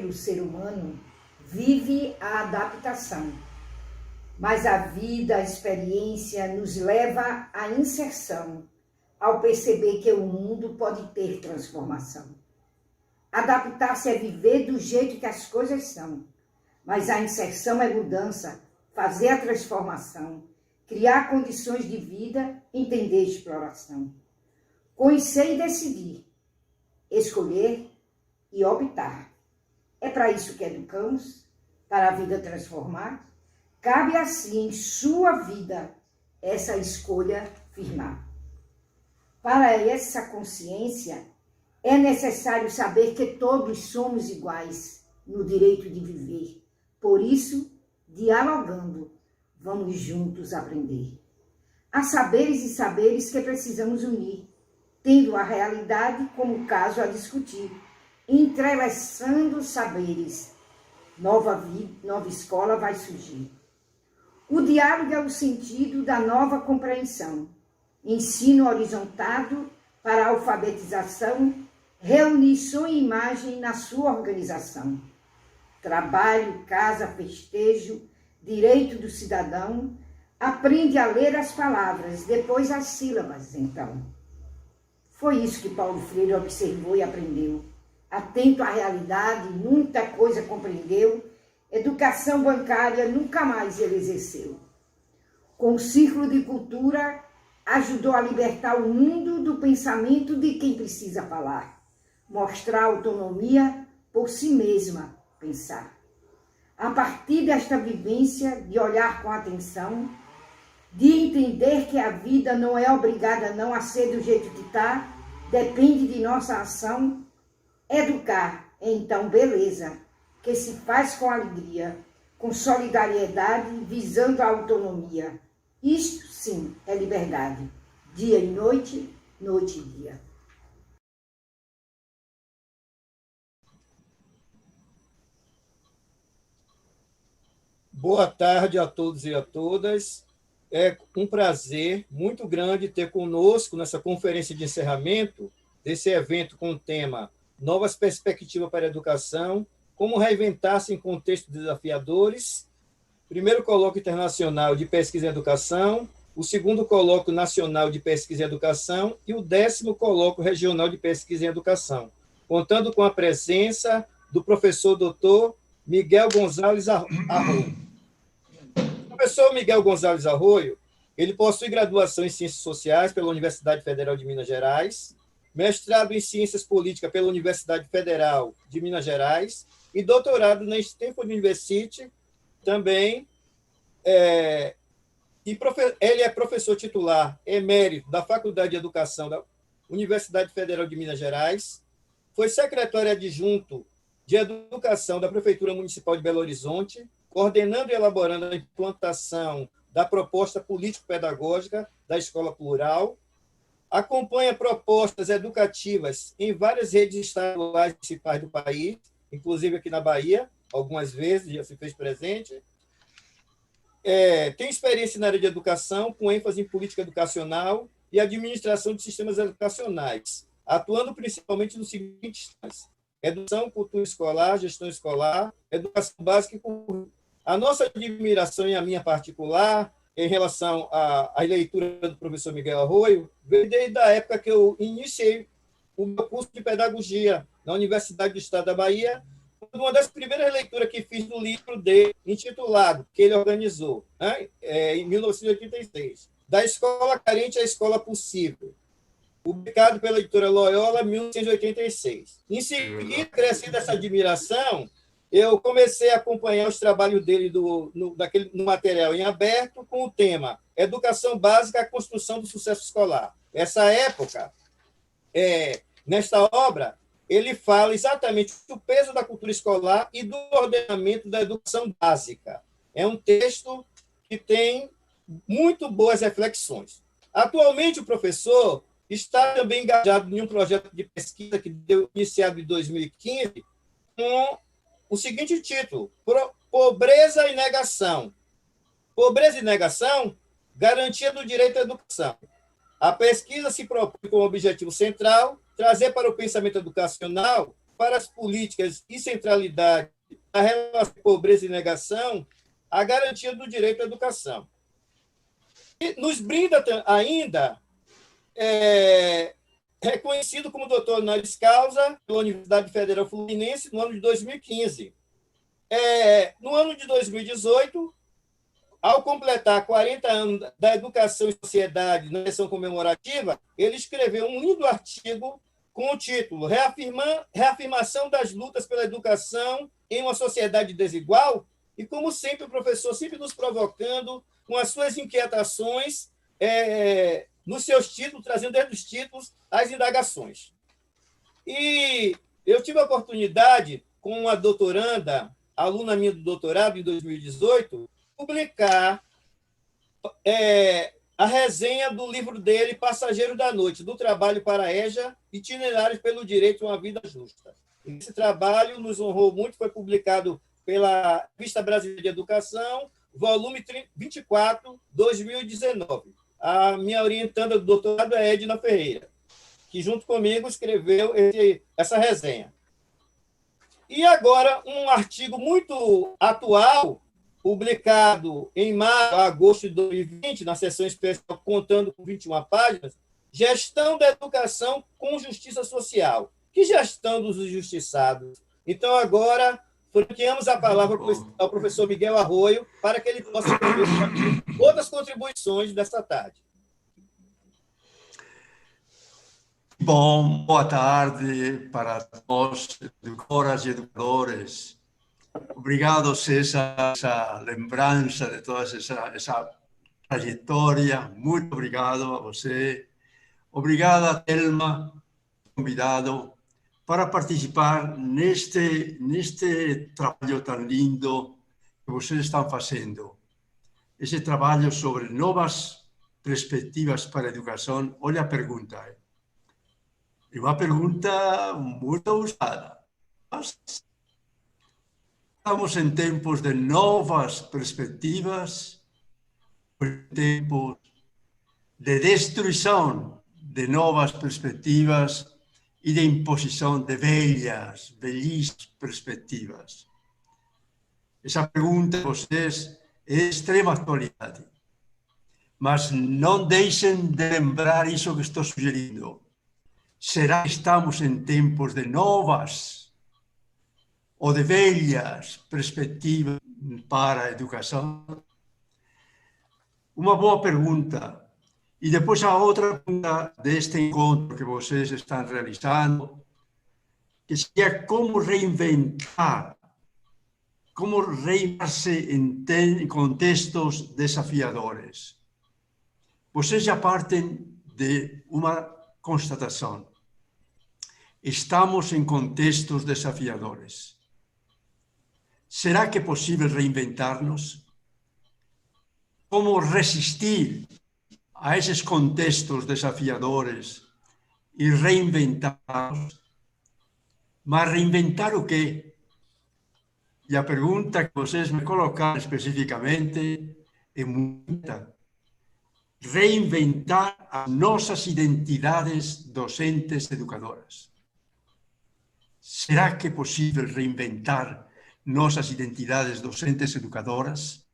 pelo ser humano, vive a adaptação. Mas a vida, a experiência nos leva à inserção, ao perceber que o mundo pode ter transformação. Adaptar-se é viver do jeito que as coisas são, mas a inserção é mudança, fazer a transformação, criar condições de vida, entender a exploração. Conhecer e decidir, escolher e optar. É para isso que educamos, para a vida transformar. Cabe assim em sua vida essa escolha firmar. Para essa consciência, é necessário saber que todos somos iguais no direito de viver. Por isso, dialogando, vamos juntos aprender. Há saberes e saberes que precisamos unir, tendo a realidade como caso a discutir, entrelaçando saberes. Nova escola vai surgir. O diálogo é o sentido da nova compreensão. Ensino horizontado para a alfabetização, reunir som e imagem na sua organização. Trabalho, casa, festejo, direito do cidadão, aprende a ler as palavras, depois as sílabas, então. Foi isso que Paulo Freire observou e aprendeu. Atento à realidade, muita coisa compreendeu. Educação bancária nunca mais ele exerceu. Com o círculo de cultura, ajudou a libertar o mundo do pensamento de quem precisa falar. Mostrar autonomia por si mesma, pensar. A partir desta vivência, de olhar com atenção, de entender que a vida não é obrigada não a ser do jeito que está, depende de nossa ação, educar é então beleza, que se faz com alegria, com solidariedade, visando a autonomia. Isto, sim, é liberdade. Dia e noite, noite e dia. Boa tarde a todos e a todas. É um prazer muito grande ter conosco nessa conferência de encerramento desse evento com o tema Novas Perspectivas para a Educação, como reinventar-se em contextos desafiadores. Primeiro colóquio internacional de pesquisa e educação, o segundo colóquio nacional de pesquisa e educação e o 10º colóquio regional de pesquisa e educação, contando com a presença do professor doutor Miguel Gonzalez Arroio. O professor Miguel Gonzalez Arroio, ele possui graduação em Ciências Sociais pela Universidade Federal de Minas Gerais, mestrado em Ciências Políticas pela Universidade Federal de Minas Gerais e doutorado na Stanford University também. Ele é professor titular emérito da Faculdade de Educação da Universidade Federal de Minas Gerais, foi secretário adjunto de Educação da Prefeitura Municipal de Belo Horizonte, coordenando e elaborando a implantação da proposta político-pedagógica da Escola Plural, acompanha propostas educativas em várias redes estaduais e municipais do país, inclusive aqui na Bahia, algumas vezes já se fez presente. Tem experiência na área de educação, com ênfase em política educacional e administração de sistemas educacionais, atuando principalmente nos seguintes temas: educação, cultura escolar, gestão escolar, educação básica e currículo. A nossa admiração e a minha particular em relação à leitura do professor Miguel Arroio veio desde a época que eu iniciei o meu curso de pedagogia na Universidade do Estado da Bahia, uma das primeiras leituras que fiz do livro dele, intitulado, que ele organizou, né, em 1986, Da Escola Carente à Escola Possível, publicado pela editora Loyola, em 1986. Em seguida, crescendo essa admiração, eu comecei a acompanhar os trabalhos dele no material em aberto com o tema Educação Básica, a Construção do Sucesso Escolar. Essa época, nesta obra, ele fala exatamente do peso da cultura escolar e do ordenamento da educação básica. É um texto que tem muito boas reflexões. Atualmente, o professor está também engajado em um projeto de pesquisa que deu iniciado em 2015, com o seguinte título: Pobreza e Negação. Pobreza e Negação, garantia do direito à educação. A pesquisa se propõe como objetivo central trazer para o pensamento educacional para as políticas e centralidade da relação pobreza e negação, a garantia do direito à educação. E nos brinda ainda reconhecido como doutor honoris causa pela Universidade Federal Fluminense no ano de 2015. No ano de 2018, ao completar 40 anos da educação e sociedade na sessão comemorativa, ele escreveu um lindo artigo com o título Reafirmação das lutas pela educação em uma sociedade desigual, e, como sempre, o professor sempre nos provocando com as suas inquietações nos seus títulos, trazendo dentro dos títulos as indagações. E eu tive a oportunidade, com uma doutoranda, aluna minha do doutorado, em 2018, publicar a resenha do livro dele, Passageiro da Noite, do trabalho para a EJA, Itinerários pelo Direito a uma Vida Justa. Esse trabalho nos honrou muito, foi publicado pela Revista Brasileira de Educação, volume 24, 2019. A minha orientanda do doutorado é Edna Ferreira, que junto comigo escreveu essa resenha. E agora, um artigo muito atual, publicado em março a agosto de 2020, na seção especial, contando com 21 páginas, Gestão da Educação com Justiça Social. Que gestão dos injustiçados? Então, agora, franqueamos a palavra ao professor Miguel Arroio para que ele possa escrever outras contribuições desta tarde. Bom, boa tarde para nós, educadoras e educadores. Obrigado, César, essa lembrança de toda essa trajetória. Muito obrigado a você. Obrigado, Thelma, convidado para participar neste trabalho tão lindo que vocês estão fazendo. Esse trabalho sobre novas perspectivas para a educação. Olha a pergunta. É uma pergunta muito usada. Estamos em tempos de novas perspectivas, tempos de destruição de novas perspectivas e de imposição de velhas perspectivas. Essa pergunta de vocês é de extrema atualidade, mas não deixem de lembrar isso que estou sugerindo. Será que estamos em tempos de novas ou de velhas perspectivas para a educação? Uma boa pergunta. E depois a outra pergunta deste encontro que vocês estão realizando, que seria como reinventar, como reinventar-se em contextos desafiadores. Vocês já partem de uma constatação. Estamos em contextos desafiadores. Será que é possível reinventar-nos? Como resistir a esses contextos desafiadores e reinventar-nos? Mas reinventar o quê? E a pergunta que vocês me colocaram especificamente é muita. Reinventar as nossas identidades docentes educadoras. Será que é possível reinventar nossas identidades docentes educadoras?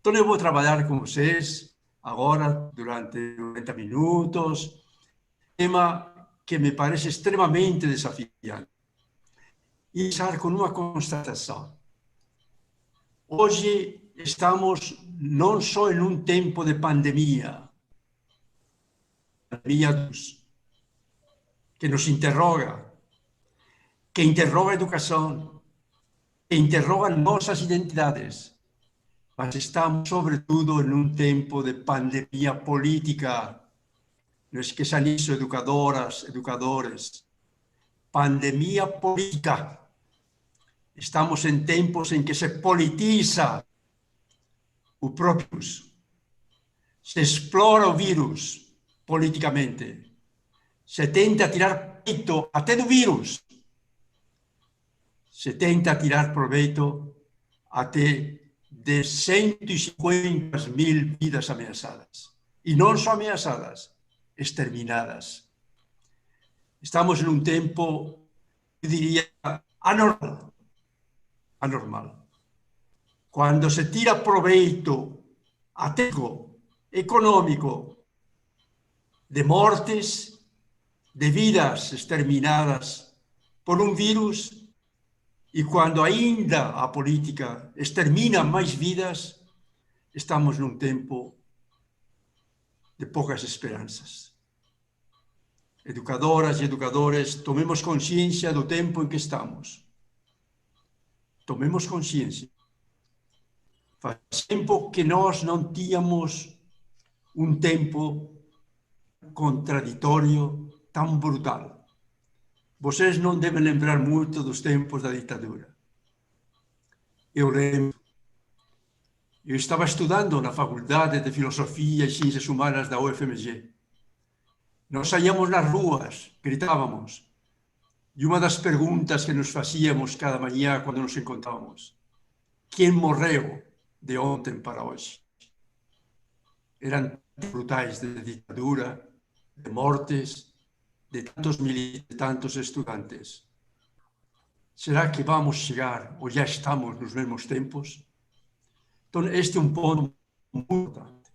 Então, eu vou trabalhar com vocês agora, durante 90 minutos, tema que me parece extremamente desafiante. E começar com uma constatação. Hoje estamos não só em um tempo de pandemia que nos interroga, que interroga a educação, que interroga nossas identidades, mas estamos, sobretudo, em um tempo de pandemia política. Não esqueçam isso, educadoras, educadores. Pandemia política. Estamos em tempos em que se politiza o próprio vírus. Se explora o vírus politicamente. Se tenta tirar proveito até do vírus. Se tenta tirar proveito até de 150.000 vidas ameaçadas. E não só ameaçadas, exterminadas. Estamos em um tempo eu diria, anormal. Anormal. Quando se tira proveito atético, econômico, de mortes, de vidas exterminadas por um vírus, e quando ainda a política extermina mais vidas, estamos num tempo de poucas esperanças. Educadoras e educadores, tomemos consciência do tempo em que estamos. Tomemos consciência. Faz tempo que nós não tínhamos um tempo contraditório tão brutal. Vocês não devem lembrar muito dos tempos da ditadura. Eu lembro. Eu estava estudando na Faculdade de Filosofia e Ciências Humanas da UFMG. Nós saíamos nas ruas, gritávamos. E uma das perguntas que nos fazíamos cada manhã quando nos encontrávamos: quem morreu de ontem para hoje? Eram brutais de ditadura, de mortes, de tantos militares, de tantos estudantes. Será que vamos chegar, ou já estamos nos mesmos tempos? Então, este é um ponto muito importante.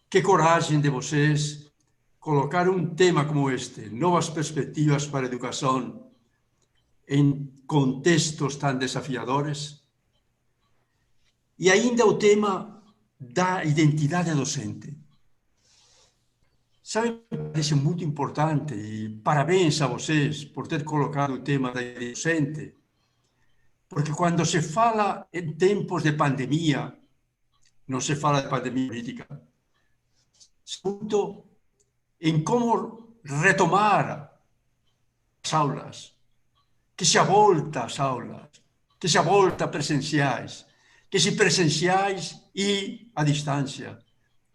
Que coragem de vocês colocar um tema como este, novas perspectivas para a educação, em contextos tão desafiadores. E ainda o tema da identidade docente. Sabe, me parece muito importante, e parabéns a vocês por ter colocado o tema da identidade docente, porque quando se fala em tempos de pandemia, não se fala de pandemia política, se muito em como retomar as aulas, que se volta às aulas, que se volta presenciais, que se presenciais e à distância,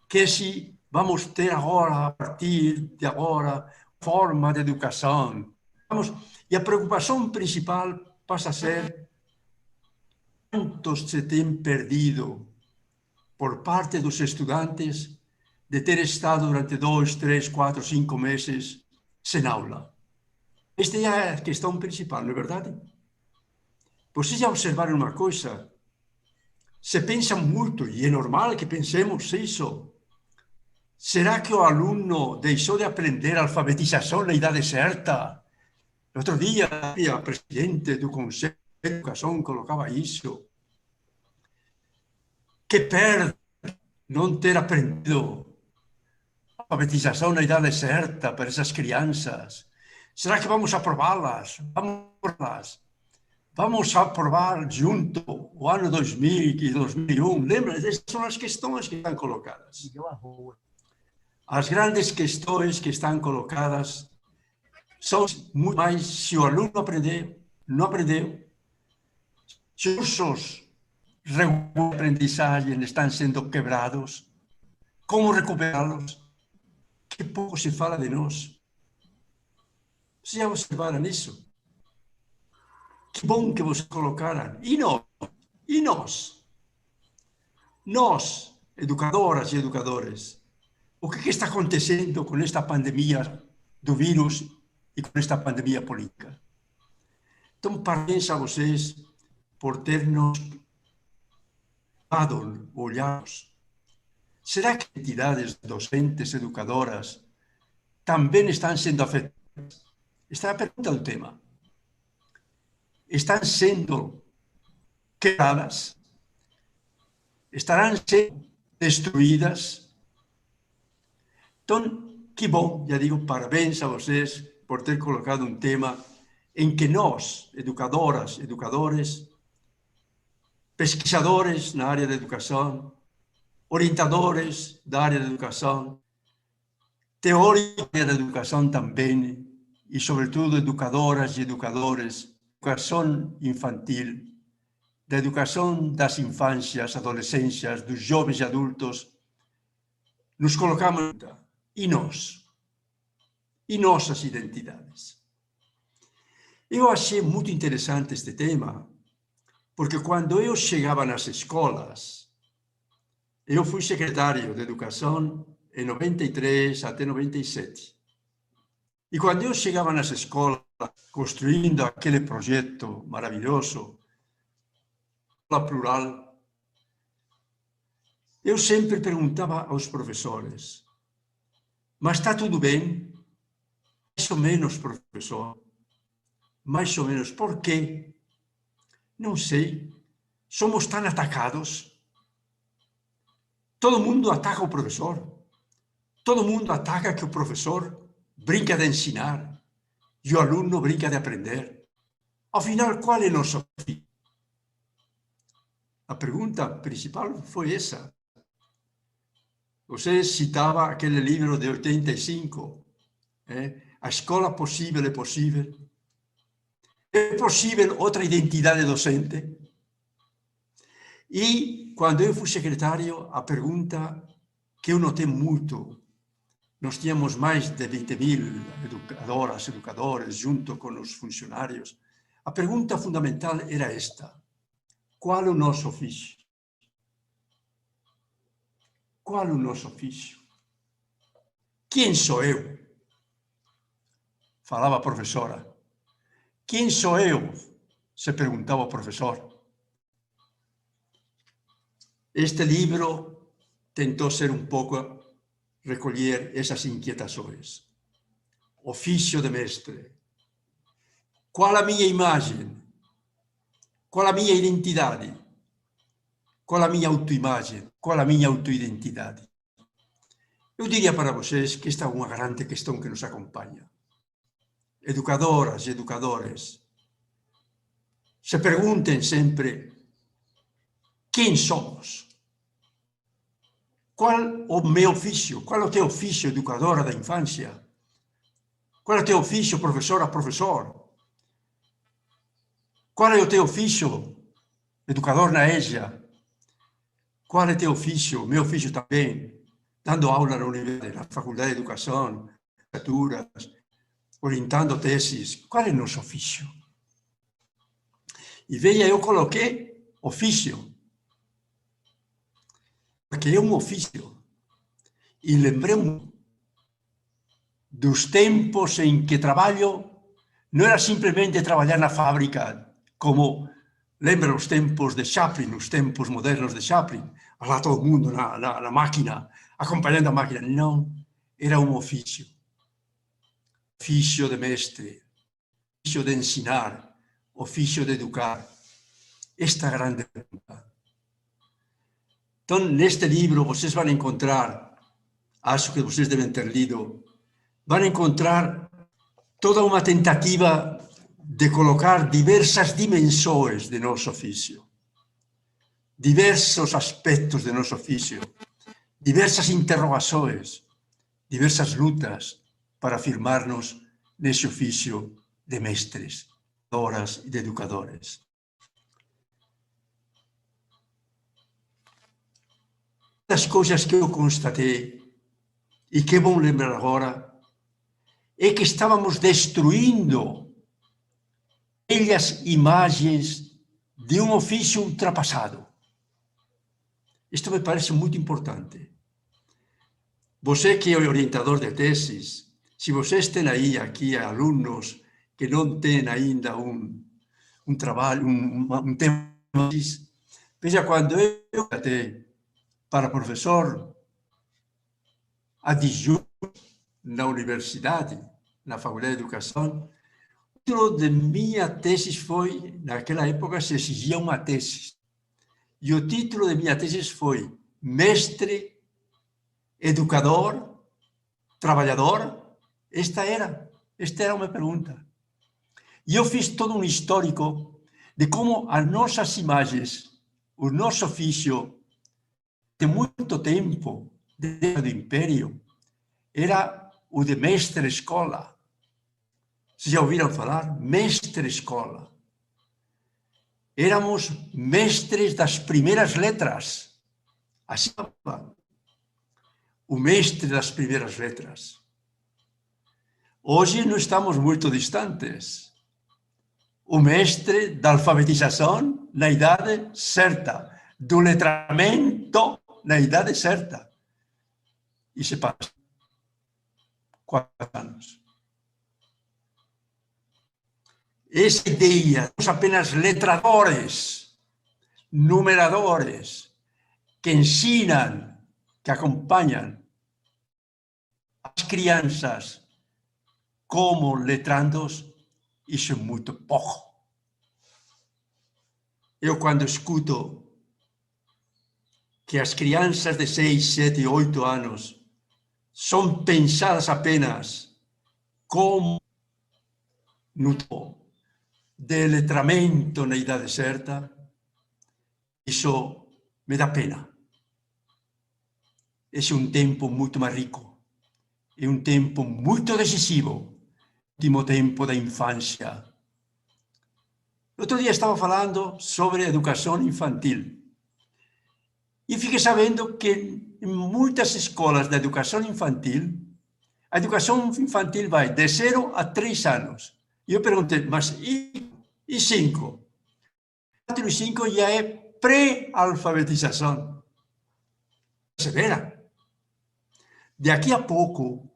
que se vamos ter agora, a partir de agora, forma de educação. E a preocupação principal passa a ser quantos se tem perdido por parte dos estudantes de ter estado durante 2, 3, 4, 5 meses sem aula. Esta é a questão principal, não é verdade? Vocês já observaram uma coisa? Se pensa muito, e é normal que pensemos isso. Será que o aluno deixou de aprender alfabetização na idade certa? Outro dia, a presidente do Conselho de Educação colocava isso. Que perde não ter aprendido alfabetização na idade certa para essas crianças. Será que vamos aprová-las? Vamos aprovar junto o ano 2000 e 2001? Lembra? Essas são as questões que estão colocadas. As grandes questões que estão colocadas são muito mais se o aluno aprendeu, não aprendeu, se os cursos de aprendizagem estão sendo quebrados, como recuperá-los. Que pouco se fala de nós. Vocês já observaram isso? Que bom que vocês colocaram. E nós? E nós? Nós, educadoras e educadores, o que está acontecendo com esta pandemia do vírus e com esta pandemia política? Então, parabéns a vocês por ter-nos dado olhados. Será que entidades docentes, educadoras, também estão sendo afetadas? Esta é a pergunta do tema. Estão sendo quebradas? Estarão sendo destruídas? Então, que bom, já digo, parabéns a vocês por ter colocado um tema em que nós, educadoras, educadores, pesquisadores na área da educação, orientadores da área da educação, teóricos da educação também, e sobretudo educadoras e educadores, educação infantil, da educação das infâncias, adolescências, dos jovens e adultos, nos colocamos. E nós? E nossas identidades? Eu achei muito interessante este tema, porque quando eu chegava nas escolas, eu fui secretário de Educação em 93 até 97. E quando eu chegava nas escolas, construindo aquele projeto maravilhoso, a plural, eu sempre perguntava aos professores, mas está tudo bem? Mais ou menos, professor. Mais ou menos. Por quê? Não sei. Somos tão atacados. Todo mundo ataca o professor. Todo mundo ataca que o professor brinca de ensinar e o aluno brinca de aprender. Afinal, qual é o nosso fim? A pergunta principal foi essa. Você citava aquele livro de 85, A Escola Possível é Possível. É possível outra identidade docente? E, quando eu fui secretário, a pergunta que eu notei muito, nós tínhamos mais de 20.000 educadoras, educadores, junto com os funcionários. A pergunta fundamental era esta: qual é o nosso ofício? Qual é o nosso ofício? Quem sou eu? Falava a professora. Quem sou eu? Se perguntava o professor. Este livro tentou ser um pouco recolher essas inquietações. Ofício de mestre. Qual a minha imagem? Qual a minha identidade? Qual a minha autoimagem? Qual a minha autoidentidade? Eu diria para vocês que esta é uma grande questão que nos acompanha. Educadoras e educadores, se perguntem sempre quem somos. Qual o meu ofício? Qual é o teu ofício, educadora da infância? Qual é o teu ofício, professora, professor? Qual é o teu ofício, educador na EJA? Qual é o teu ofício, meu ofício também, dando aula na universidade, na faculdade de educação, licenciaturas, orientando teses? Qual é o nosso ofício? E veja, eu coloquei ofício, porque é um ofício. E lembrei-me dos tempos em que trabalho, não era simplesmente trabalhar na fábrica, como lembra os tempos de Chaplin, os tempos modernos de Chaplin, lá todo mundo na máquina, acompanhando a máquina. Não, era um ofício. Ofício de mestre, ofício de ensinar, ofício de educar. Esta grande pergunta. Então, neste livro, vocês vão encontrar, acho que vocês devem ter lido, vão encontrar toda uma tentativa de colocar diversas dimensões de nosso ofício, diversos aspectos de nosso ofício, diversas interrogações, diversas lutas para afirmar-nos nesse ofício de mestres, educadoras e de educadores. Das coisas que eu constatei, e que é bom lembrar agora, é que estávamos destruindo velhas imagens de um ofício ultrapassado. Isto me parece muito importante. Você que é orientador de teses, se vocês têm aí aqui alunos que não têm ainda um trabalho, um tema, veja, quando eu até para professor adjunto na universidade, na Faculdade de Educação, o título de minha tese foi, naquela época se exigia uma tese, e o título de minha tese foi Mestre, Educador, Trabalhador? Esta era a minha pergunta. E eu fiz todo um histórico de como as nossas imagens, o nosso ofício, de muito tempo, desde o Império, era o de mestre-escola. Vocês já ouviram falar? Mestre-escola. Éramos mestres das primeiras letras. Assim, o mestre das primeiras letras. Hoje não estamos muito distantes. O mestre da alfabetização na idade certa, do letramento na idade certa. E se passa 4 anos. essa ideia, somos apenas letradores, numeradores, que ensinam, que acompanham as crianças como letrandos, isso é muito pouco. Eu, quando escuto que as crianças de 6, 7, 8 anos são pensadas apenas como no de letramento na idade certa, isso me dá pena. Esse é um tempo muito mais rico, é um tempo muito decisivo, o último tempo da infância. Outro dia estava falando sobre educação infantil e fiquei sabendo que em muitas escolas de educação infantil, a educação infantil vai de 0 a 3 anos. E eu perguntei, mas e 5? 4 e 5 já é pré-alfabetização. Severa. Daqui a pouco,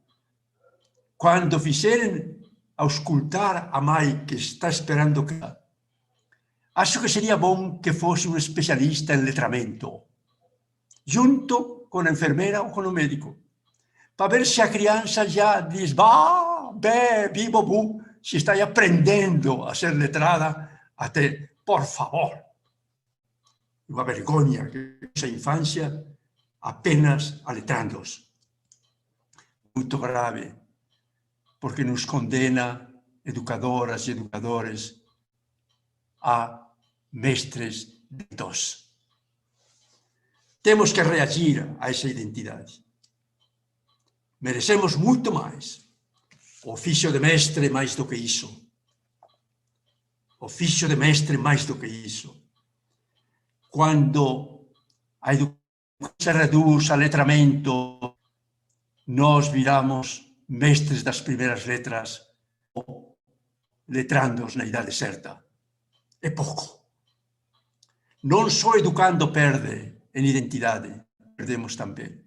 quando fizerem auscultar a mãe que está esperando, acho que seria bom que fosse um especialista em letramento, junto com a enfermeira ou com o médico, para ver se a criança já diz, bah, bé, bi, bobu, se está aprendendo a ser letrada, até, por favor. Uma vergonha que essa infância apenas a letrandos. Muito grave, porque nos condena, educadoras e educadores, a mestres lentos. Temos que reagir a essa identidade. Merecemos muito mais. Ofício de mestre mais do que isso. Ofício de mestre mais do que isso. Quando a educação se reduz a letramento, nós viramos mestres das primeiras letras ou letrandos na idade certa. É pouco. Não só educando perde em identidade, perdemos também.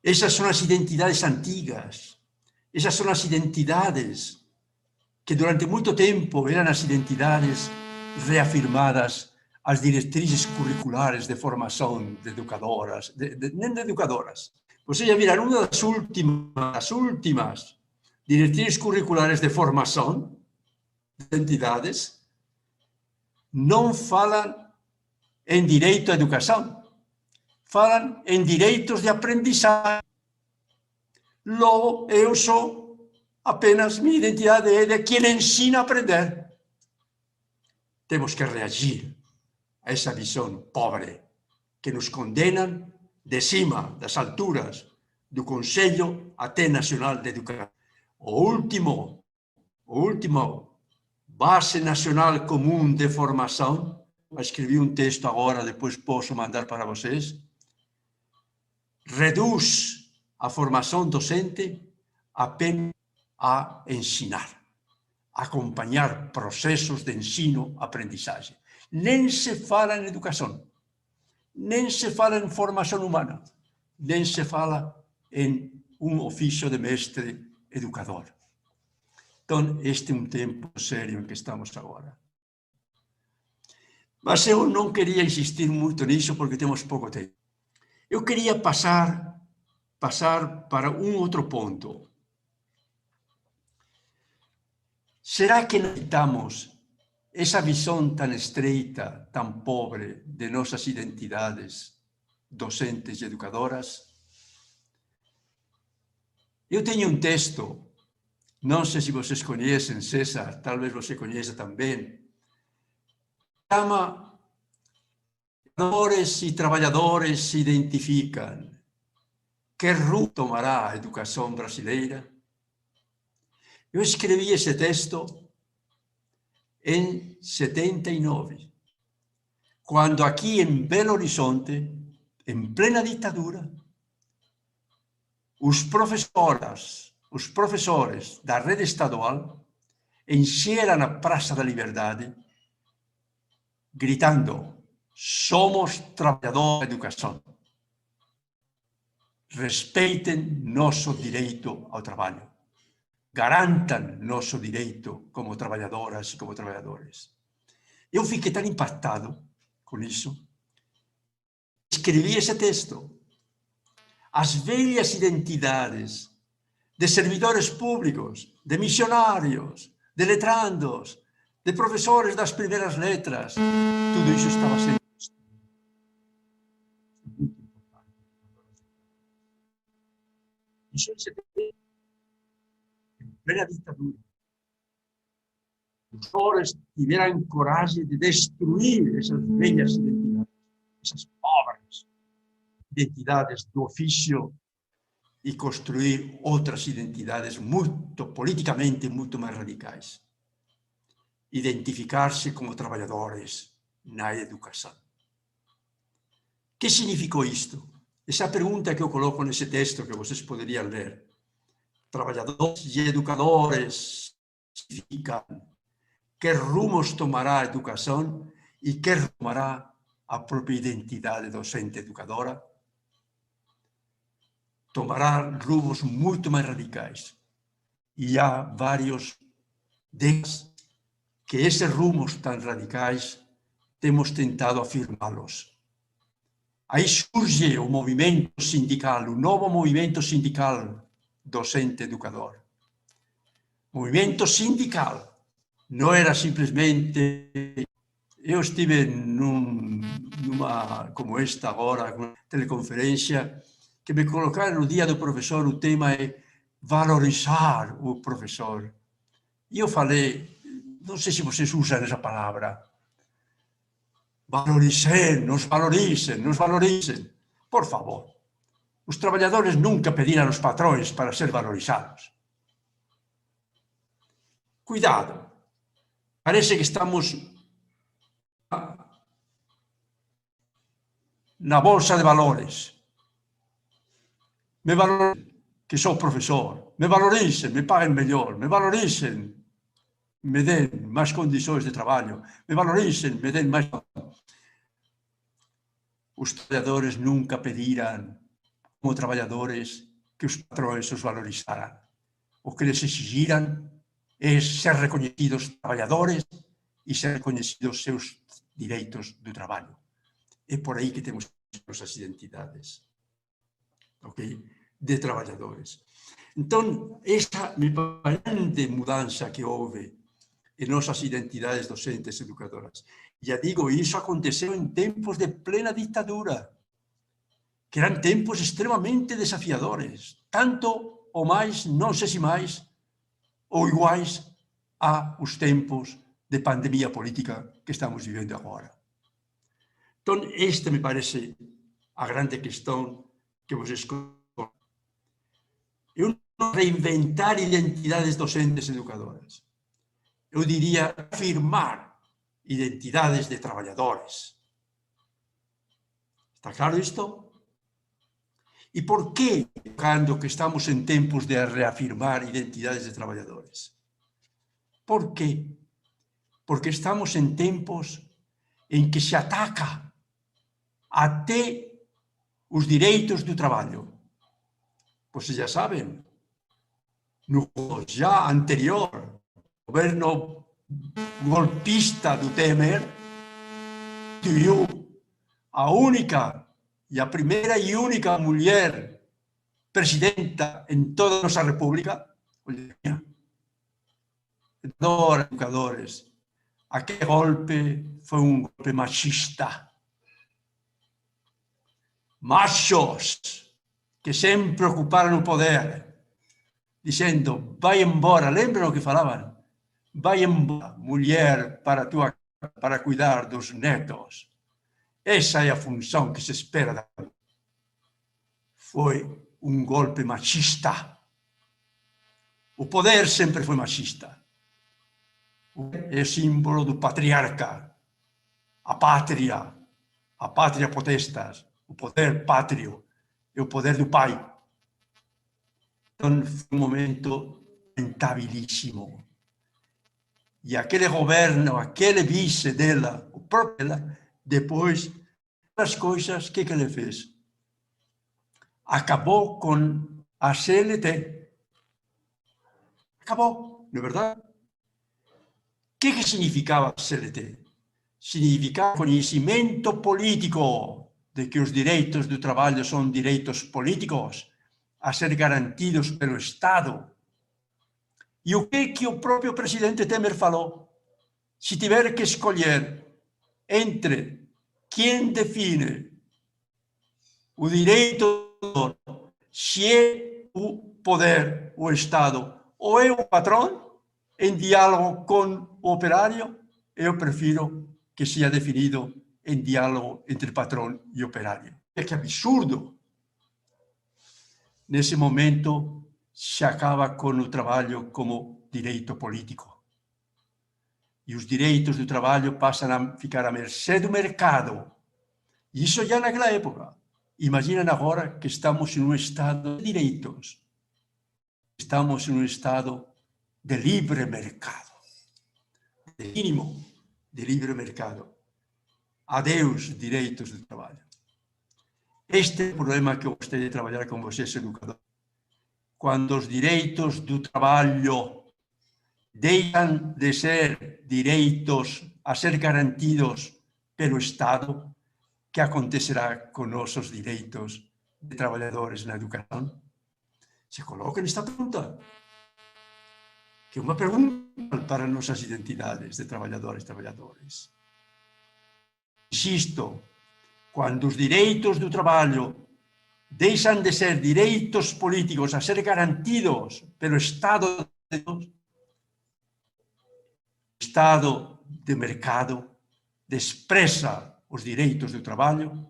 Essas são as identidades antigas, essas são as identidades que durante muito tempo eram as identidades reafirmadas as diretrizes curriculares de formação de educadoras, nem de educadoras. Vocês já viram uma das últimas diretrizes curriculares de formação de entidades, não falam em direito à educação, falam em direitos de aprendizagem. Logo, eu sou apenas, minha identidade é de quem ensina a aprender. Temos que reagir a essa visão pobre que nos condena de cima, das alturas do Conselho até Nacional de Educação. O último Base Nacional Comum de Formação, escrevi um texto agora, depois posso mandar para vocês, reduz a formação docente apenas a ensinar, a acompanhar processos de ensino-aprendizagem. Nem se fala em educação, nem se fala em formação humana, nem se fala em um ofício de mestre educador. Então, este é um tempo sério em que estamos agora. Mas eu não queria insistir muito nisso porque temos pouco tempo. Eu queria passar para um outro ponto. Será que necessitamos essa visão tão estreita, tão pobre de nossas identidades docentes e educadoras? Eu tenho um texto, não sei se vocês conhecem, César, talvez você conheça também, chama Trabalhadores e Trabalhadoras se identificam. Que rumo tomará a educação brasileira? Eu escrevi esse texto em 79, quando aqui em Belo Horizonte, em plena ditadura, os professores da rede estadual encheram a Praça da Liberdade gritando: somos trabalhadores da educação. Respeitem nosso direito ao trabalho. garantam nosso direito como trabalhadoras e como trabalhadores. Eu fiquei tão impactado com isso, escrevi esse texto. As velhas identidades de servidores públicos, de missionários, de letrandos, de professores das primeiras letras, tudo isso estava sendo muito importante. Isso em plena ditadura. Os homens tiveram coragem de destruir essas velhas identidades, essas pobres identidades do ofício, e construir outras identidades politicamente muito mais radicais. Identificar-se como trabalhadores na educação. O que significou isto? Essa é a pergunta que eu coloco nesse texto que vocês poderiam ler. Trabalhadores e educadores significam que rumos tomará a educação e que tomará a própria identidade docente educadora. Tomará rumos muito mais radicais. E há vários deles que esses rumos tão radicais temos tentado afirmá-los. Aí surge o movimento sindical, o novo movimento sindical docente-educador. Movimento sindical não era simplesmente... Eu estive numa, como esta agora, uma teleconferência, que me colocaram no dia do professor, o tema é valorizar o professor. E eu falei, não sei se vocês usam essa palavra, valorizem, nos valorizem, nos valorizem. Por favor, os trabalhadores nunca pediram aos patrões para ser valorizados. Cuidado, parece que estamos na bolsa de valores. Me valoricen, que sou professor, me valorizem, me paguem melhor, me valorizem, me deem mais condições de trabalho, me valorizem, me deem mais... Os trabalhadores nunca pediram, como trabalhadores, que os patrões os valorizaram. O que eles exigiram é ser reconhecidos trabalhadores e ser reconhecidos seus direitos do trabalho. É por aí que temos nossas identidades, ok? De trabalhadores. Então, essa grande mudança que houve em nossas identidades docentes e educadoras. Já digo, isso aconteceu em tempos de plena ditadura, que eram tempos extremamente desafiadores, tanto ou mais, não sei se mais, ou iguais aos tempos de pandemia política que estamos vivendo agora. Então, esta me parece a grande questão que vocês colocam. Eu não reinventar identidades docentes e educadoras. Eu diria afirmar identidades de trabalhadores. Está claro isto? E por que, cando que estamos en tempos de reafirmar identidades de traballadores? Por qué? Porque estamos en tempos en que se ataca até os direitos do trabalho. Vocês já sabem, no já anterior, governo golpista do Temer, instituiu a única e a primeira e única mulher presidenta em toda a nossa república, educadores. Aquele golpe foi um golpe machista. Machos que sempre ocuparam o poder, dizendo, vai embora, lembram o que falavam? Vai embora, mulher, para cuidar dos netos. Essa é a função que se espera da mulher. Foi um golpe machista. O poder sempre foi machista. É símbolo do patriarca, a pátria potestas, o poder pátrio, é o poder do pai. Então, foi um momento lamentabilíssimo. E aquele governo, aquele vice dela, o próprio dela, depois das coisas, o que ele fez? Acabou com a CLT. Acabou, não é verdade? O que significava a CLT? Significava conhecimento político de que os direitos do trabalho são direitos políticos a ser garantidos pelo Estado. E o que o próprio presidente Temer falou? Se tiver que escolher entre quem define o direito, se é o poder, o Estado, ou é o patrão, em diálogo com o operário, eu prefiro que seja definido em diálogo entre patrão e operário. É que absurdo! Nesse momento, se acaba com o trabalho como direito político. E os direitos do trabalho passam a ficar à mercê do mercado. E isso já naquela época. Imaginem agora que estamos em um estado de direitos. Estamos em um estado de livre mercado. De mínimo de livre mercado. Adeus, direitos do trabalho. Este é o problema que eu gostaria de trabalhar com vocês, educadores. Quando os direitos do trabalho deixam de ser direitos a ser garantidos pelo Estado, que acontecerá com nossos direitos de trabalhadores na educação? Se coloquem esta pergunta, que é uma pergunta para nossas identidades de trabalhadores e trabalhadoras. Insisto, quando os direitos do trabalho deixam de ser direitos políticos a ser garantidos pelo Estado de Deus, Estado de mercado despreza os direitos do trabalho,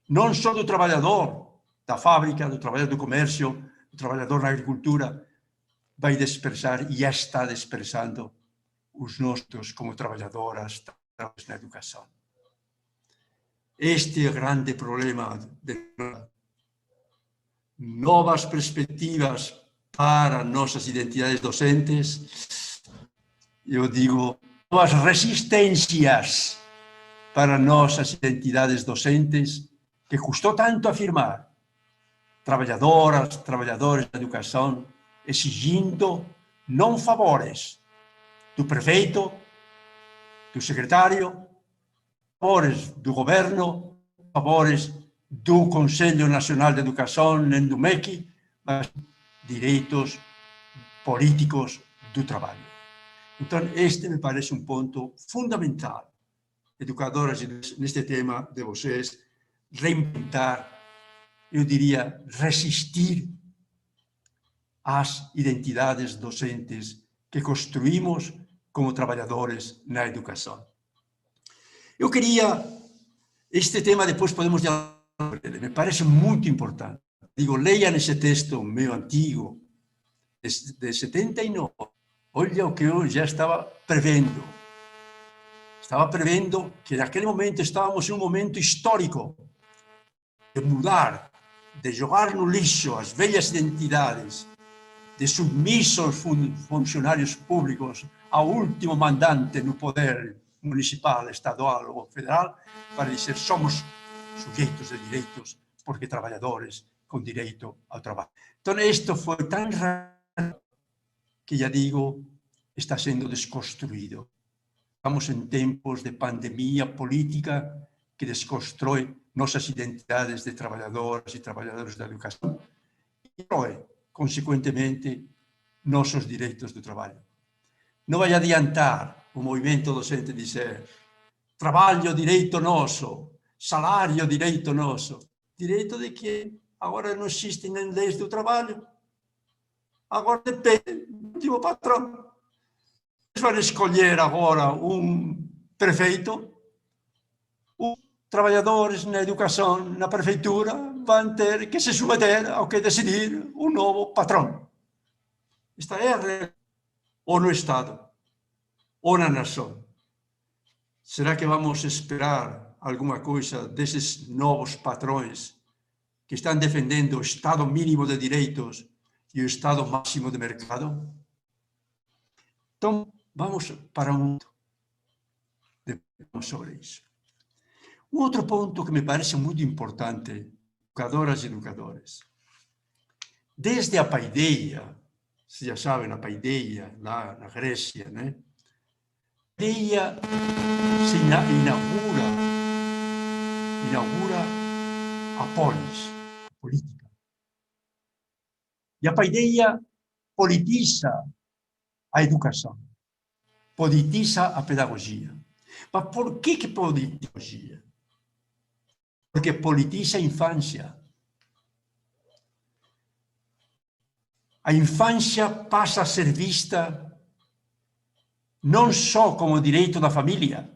não só do trabalhador da fábrica, do trabalhador do comércio, do trabalhador na agricultura, vai desprezar e já está desprezando os nossos como trabalhadoras na educação. Este é o grande problema de novas perspectivas para nossas identidades docentes. Eu digo, novas resistências para nossas identidades docentes, que custou tanto afirmar. Trabalhadoras, trabalhadores da educação, exigindo não favores do prefeito, do secretário, favores do governo, favores do Conselho Nacional de Educação, nem do MEC, mas direitos políticos do trabalho. Então, este me parece um ponto fundamental. Educadoras, neste tema de vocês, reinventar, eu diria, resistir às identidades docentes que construímos como trabalhadores na educação. Eu queria, este tema depois podemos dialogar sobre ele, me parece muito importante. Digo, leiam esse texto meu antigo, de 79. Olha o que eu já estava prevendo. Estava prevendo que naquele momento estávamos em um momento histórico de mudar, de jogar no lixo as velhas identidades, de submisso aos funcionários públicos, ao último mandante no poder municipal, estadual ou federal, para dizer somos sujeitos de direitos porque trabalhadores com direito ao trabalho. Então, isto foi tão raro que, já digo, está sendo desconstruído. Estamos em tempos de pandemia política que desconstrói nossas identidades de trabalhadoras e trabalhadores da educação e, consequentemente, nossos direitos do trabalho. Não vai adiantar o movimento docente dizer trabalho, direito nosso, salário, direito nosso. Direito de que agora não existem nem leis do trabalho. Agora depende do último patrão. Eles vão escolher agora um prefeito, os trabalhadores na educação, na prefeitura, vão ter que se submeter ao que decidir um novo patrão. Esta é a regra. Ou no Estado, ou na nação. Será que vamos esperar alguma coisa desses novos patrões que estão defendendo o Estado mínimo de direitos e o Estado máximo de mercado? Então, vamos para um ponto sobre isso. Um outro ponto que me parece muito importante, educadoras e educadores. Desde a paideia, vocês já sabem, na paideia, lá na Grécia, né? A paideia se inaugura a polis, a política. E a paideia politiza a educação, politiza a pedagogia. Mas por que pedagogia? Porque politiza a infância. A infância passa a ser vista não só como direito da família,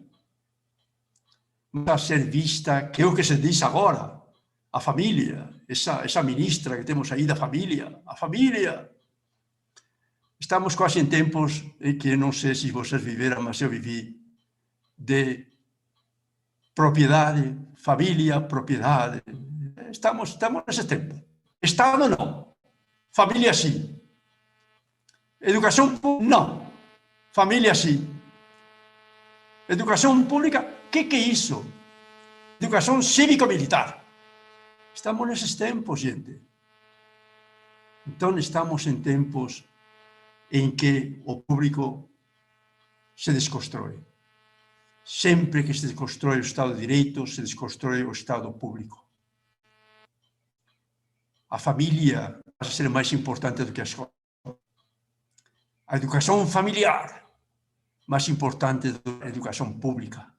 mas a ser vista, que é o que se diz agora, a família, essa ministra que temos aí da família, a família. Estamos quase em tempos em que, não sei se vocês viveram, mas eu vivi, de propriedade, família, propriedade. Estamos nesse tempo. Estado não, família sim. Educação pública, não. Família sim. Educação pública, o que é isso? Educação cívico-militar. Estamos nesses tempos, gente. Então, estamos em tempos em que o público se desconstrói. Sempre que se desconstrói o Estado de Direito, se desconstrói o Estado público. A família vai ser mais importante do que a escola. A educação familiar, mais importante do que a educação pública.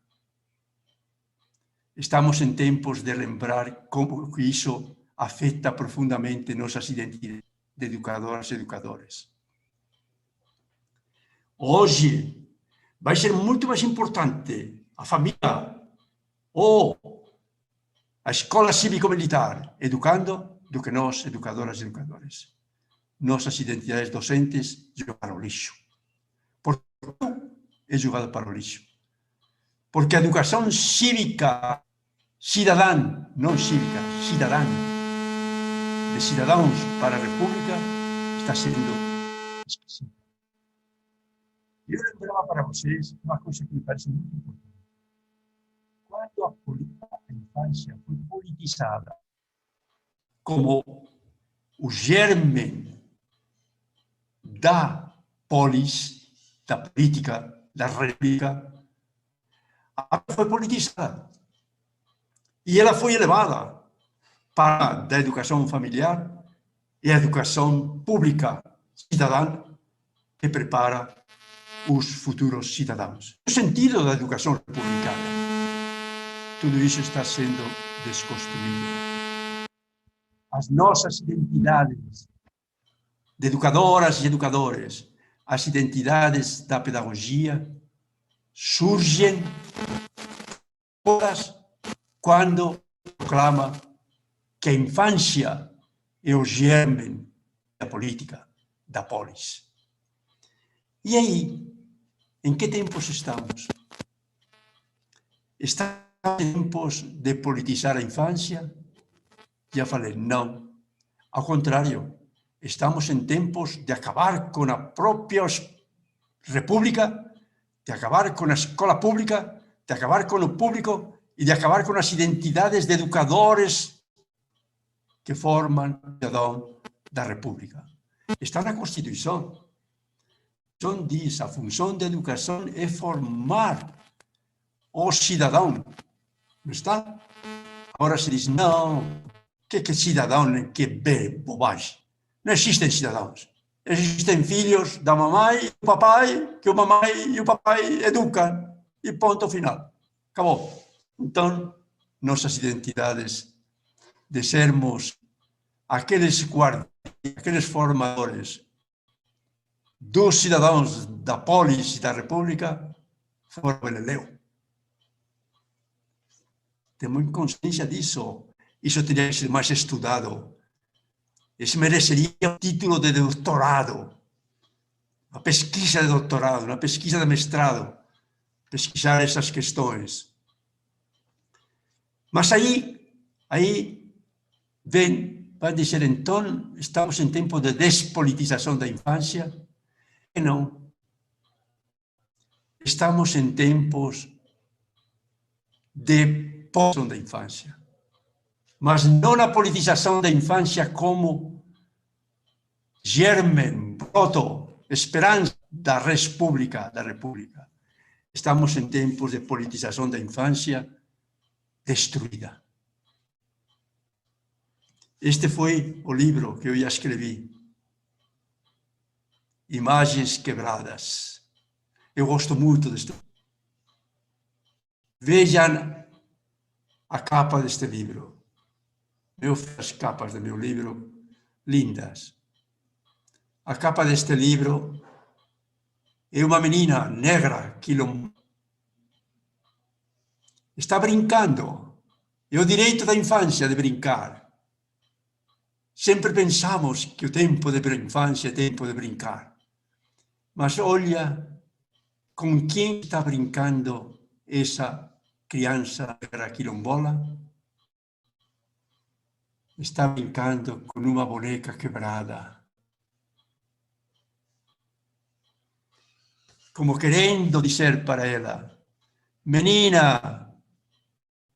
Estamos em tempos de lembrar como isso afeta profundamente nossas identidades de educadoras e educadores. Hoje, vai ser muito mais importante a família ou a escola cívico-militar educando do que nós, educadoras e educadores. Nossas identidades docentes jogaram para o lixo. Por que é jogado para o lixo? Porque a educação cívica, cidadã, não cívica, cidadã, de cidadãos para a República, está sendo esquecida. Eu lembrava para vocês uma coisa que me parece muito importante. Quando a infância foi politizada como o germe da polis, da política, da república, ela foi politizada. E ela foi elevada para da educação familiar e a educação pública cidadã que prepara os futuros cidadãos. No sentido da educação republicana, tudo isso está sendo desconstruído. As nossas identidades de educadoras e educadores, as identidades da pedagogia, surgem todas quando proclama que a infância é o germe da política, da polis. E aí, em que tempos estamos? Estamos em tempos de politizar a infância? Já falei, não. Ao contrário, estamos em tempos de acabar com a própria república, de acabar com a escola pública, de acabar com o público e de acabar com as identidades de educadores que formam o cidadão da república. Está na Constituição. A Constituição diz, a função da educação é formar o cidadão. Não está? Agora se diz, não, que é cidadão, que bobagem. Não existem cidadãos. Existem filhos da mamãe e do papai, que o mamãe e o papai educam. E ponto final. Acabou. Então, nossas identidades de sermos aqueles guardiões, aqueles formadores dos cidadãos da polis e da república, foram Beleleu. Temos consciência disso. Isso teria que ser mais estudado. Isso mereceria um título de doutorado, uma pesquisa de doutorado, uma pesquisa de mestrado, pesquisar essas questões. Mas aí vai dizer, então, estamos em tempo de despolitização da infância? E não. Estamos em tempos de politização da infância. Mas não a politização da infância como germen, broto, esperança da República. Estamos em tempos de politização da infância destruída. Este foi o livro que eu já escrevi. Imagens quebradas. Eu gosto muito deste. Vejam a capa deste livro. As capas do meu livro, lindas. A capa deste livro é uma menina negra que está brincando. É o direito da infância de brincar. Sempre pensamos que o tempo da infância é tempo de brincar. Mas olha com quem está brincando essa criança quilombola. Está brincando com uma boneca quebrada. Como querendo dizer para ela: menina,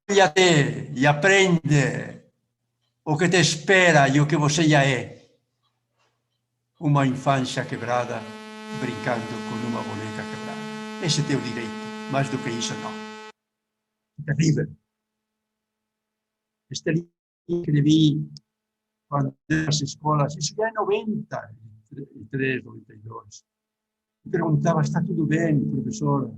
olha-te e aprende o que te espera e o que você já é. Uma infância quebrada, brincando com uma boneca quebrada. Esse é teu direito, mais do que isso não. Terrível. Este livro que escrevi quando nas escolas, isso já é 93, 92. Me perguntava: está tudo bem, professora?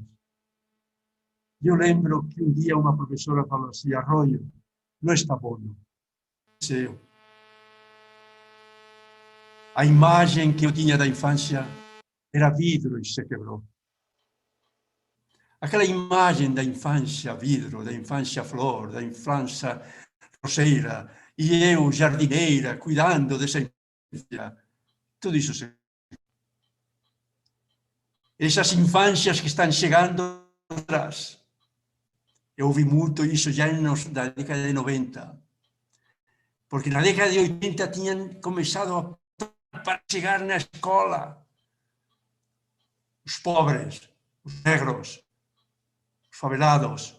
Eu lembro que um dia uma professora falou assim: Arroyo, não está bom. Não. A imagem que eu tinha da infância era vidro e se quebrou. Aquela imagem da infância vidro, da infância flor, da infância roseira, e eu, jardineira, cuidando dessa infância, tudo isso se... Essas infâncias que estão chegando atrás. Eu ouvi muito isso já na década de 90. Porque na década de 80 tinham começado para chegar na escola os pobres, os negros, os favelados,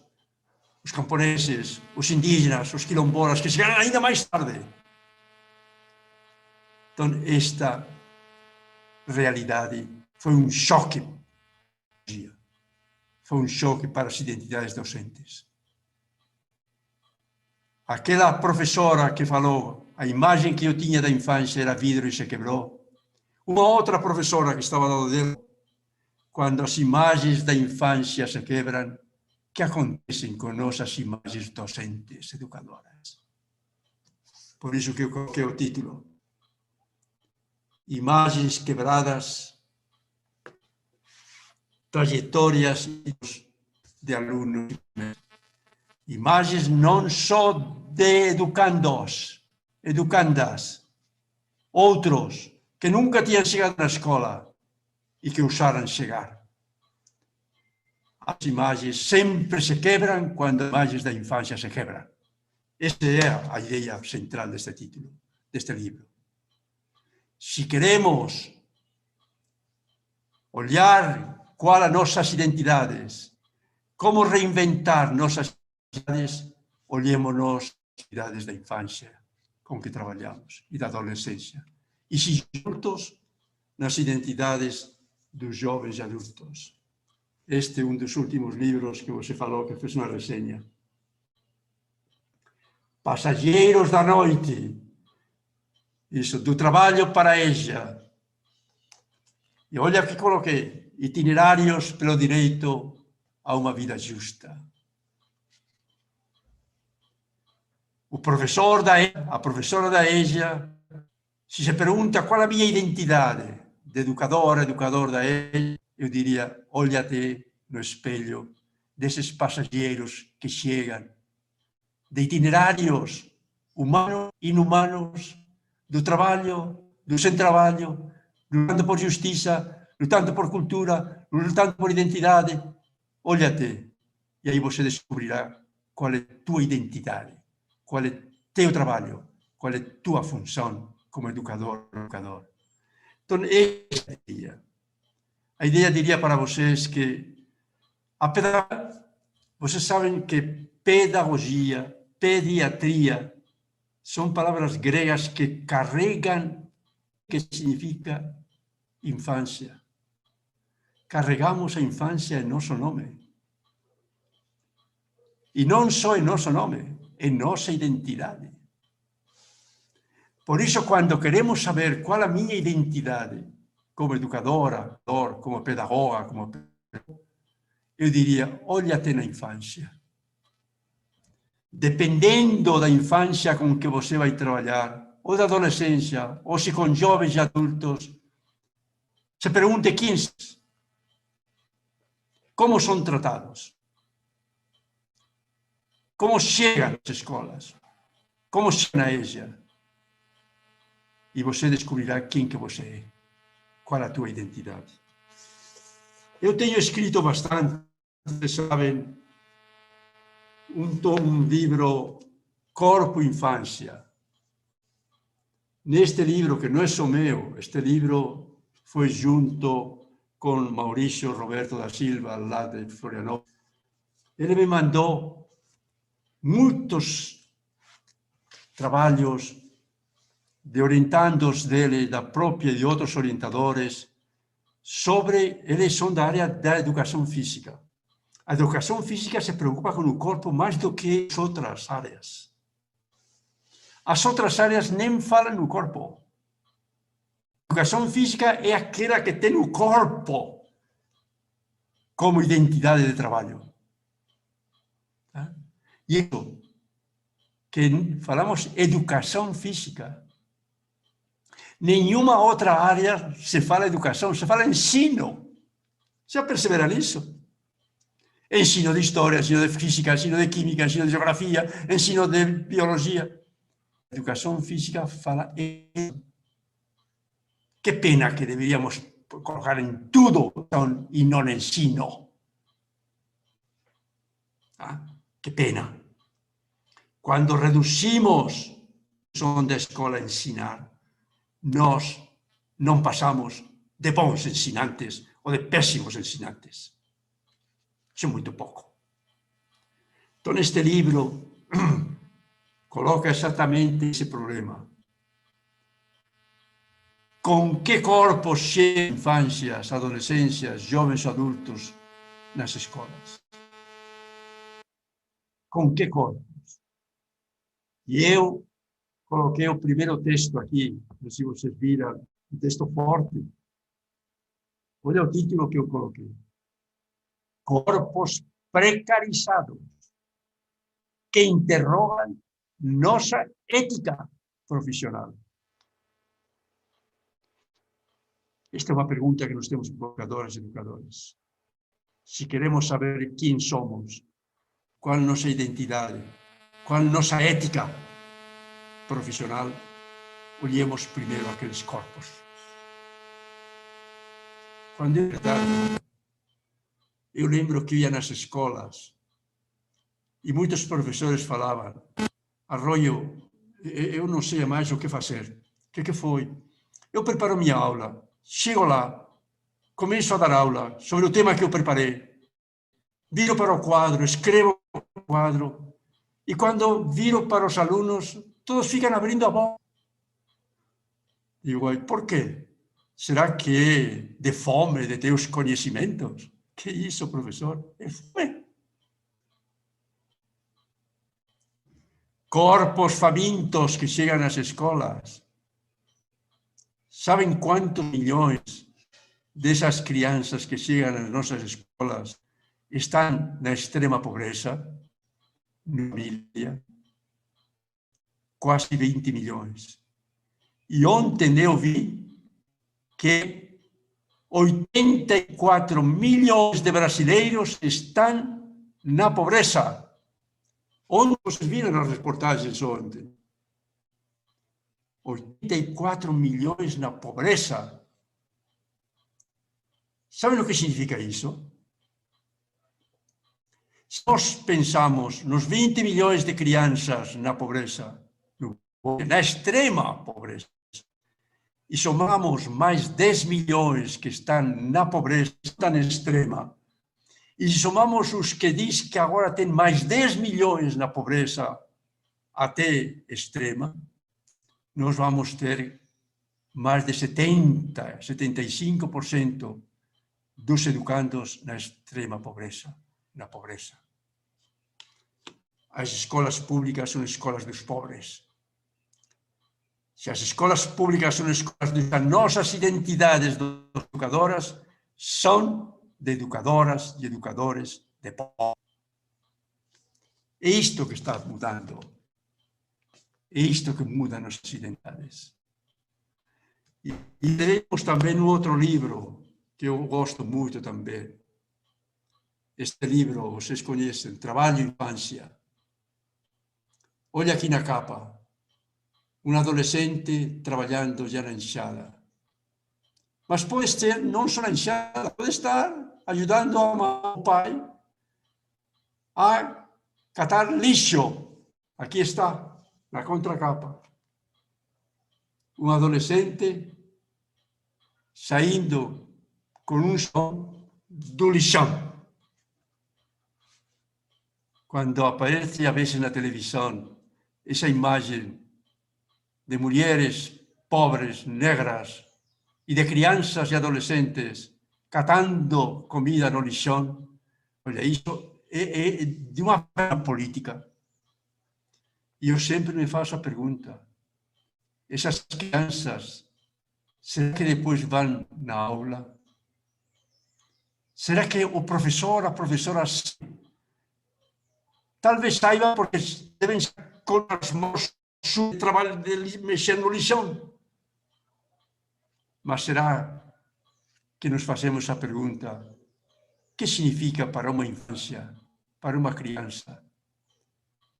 os camponeses, os indígenas, os quilombolas, que chegaram ainda mais tarde. Então, esta realidade foi um choque. Foi um choque para as identidades docentes. Aquela professora que falou: a imagem que eu tinha da infância era vidro e se quebrou. Uma outra professora que estava ao lado dele: quando as imagens da infância se quebram, o que acontece com nossas imagens docentes, educadoras? Por isso que eu coloquei o título: Imagens quebradas, trajetórias de alunos. Imagens não só de educandos, educandas, outros que nunca tinham chegado na escola e que ousaram chegar. As imagens sempre se quebram quando as imagens da infância se quebram. Essa é a ideia central deste título, deste livro. Se queremos olhar quais as nossas identidades, como reinventar nossas identidades, olhemos-nos as identidades da infância com que trabalhamos e da adolescência. E se juntos, nas identidades dos jovens e adultos. Este é um dos últimos livros que você falou, que fez uma resenha. Passageiros da noite. Isso, do trabalho para ella. E olha que coloquei: itinerários pelo direito a uma vida justa. A professora da ella, se pergunta qual é a minha identidade de educador da ella, eu diria: olha-te no espelho desses passageiros que chegam, de itinerários humanos, inumanos, do trabalho, do sem trabalho, lutando por justiça, lutando por cultura, lutando por identidade. Olha-te, e aí você descobrirá qual é a tua identidade, qual é teu trabalho, qual é a tua função como educador. Então, essa é a ideia. A ideia, diria para vocês, que vocês sabem que pedagogia, pediatria, são palavras gregas que carregam que significa infância. Carregamos a infância em nosso nome. E não só em nosso nome, em nossa identidade. Por isso, quando queremos saber qual a minha identidade, como educadora, como pedagoga, eu diria, olha-te na infância. Dependendo da infância com que você vai trabalhar, ou da adolescência, ou se com jovens e adultos, se pergunte quem são, como são tratados, como chegam às escolas, como chegam a ella. E você descobrirá quem que você é, qual a tua identidade. Eu tenho escrito bastante, vocês sabem, um livro, Corpo e Infância. Neste livro, que não é só meu, este livro foi junto com Maurício Roberto da Silva, lá de Florianópolis. Ele me mandou muitos trabalhos de orientandos dele, da própria e de outros orientadores, sobre, eles são da área da educação física. A educação física se preocupa com o corpo mais do que as outras áreas. As outras áreas nem falam no corpo. A educação física é aquela que tem o corpo como identidade de trabalho. E isso, que falamos educação física. Nenhuma outra área se fala educação, se fala ensino. Já perceberam isso? Ensino de história, ensino de física, ensino de química, ensino de geografia, ensino de biologia. A educação física fala isso. Que pena que deveríamos colocar em tudo e não ensino. Que pena. Quando reduzimos a função da escola a ensinar, nós não passamos de bons ensinantes ou de péssimos ensinantes. Isso é muito pouco. Então, este livro coloca exatamente esse problema. Com que corpos chegam infâncias, adolescências, jovens adultos nas escolas? Com que corpos? E eu coloquei o primeiro texto aqui, se vocês viram, um texto forte. Olha o título que eu coloquei. Corpos precarizados que interrogam nossa ética profissional. Esta é uma pergunta que nós temos educadoras e educadores. Se queremos saber quem somos, qual é a nossa identidade, qual é a nossa ética profissional, olhemos primeiro aqueles corpos. Quando é verdade, eu lembro que ia nas escolas e muitos professores falavam: Arroyo, eu não sei mais o que fazer. O que foi? Eu preparo minha aula, chego lá, começo a dar aula sobre o tema que eu preparei, viro para o quadro, escrevo no quadro, e quando viro para os alunos, todos ficam abrindo a boca. Digo, por quê? Será que é de fome de teus conhecimentos? Que isso, professor? É fome. Corpos famintos que chegam às escolas. Sabem quantos milhões dessas crianças que chegam às nossas escolas estão na extrema pobreza? Na família? Quase 20 milhões. E ontem eu vi que 84 milhões de brasileiros estão na pobreza. Onde vocês viram as reportagens ontem? 84 milhões na pobreza. Sabem o que significa isso? Se nós pensamos nos 20 milhões de crianças na pobreza, na extrema pobreza, e somamos mais 10 milhões que estão na pobreza tão extrema, e somamos os que diz que agora tem mais 10 milhões na pobreza até extrema, nós vamos ter mais de 75% dos educandos na extrema pobreza, na pobreza. As escolas públicas são escolas dos pobres. Se as escolas públicas são escolas das nossas identidades educadoras, são de educadoras e educadores de pobres. É isto que está mudando. É isto que muda nossas identidades. E teremos também um outro livro, que eu gosto muito também. Este livro, vocês conhecem, Trabalho e Infância. Olha aqui na capa, um adolescente trabalhando já na enxada. Mas pode ser não só na enxada, pode estar ajudando o pai a catar lixo. Aqui está, na contracapa. Um adolescente saindo com um som do lixão. Quando aparece a vezes na televisão essa imagem de mulheres pobres, negras, e de crianças e adolescentes catando comida no lixão, olha, isso é de uma pena política. E eu sempre me faço a pergunta, essas crianças, será que depois vão na aula? Será que o professor, a professora, talvez saiba porque devem estar com as mãos o trabalho de mexer no lixão? Mas será que nos fazemos a pergunta, o que significa para uma infância, para uma criança,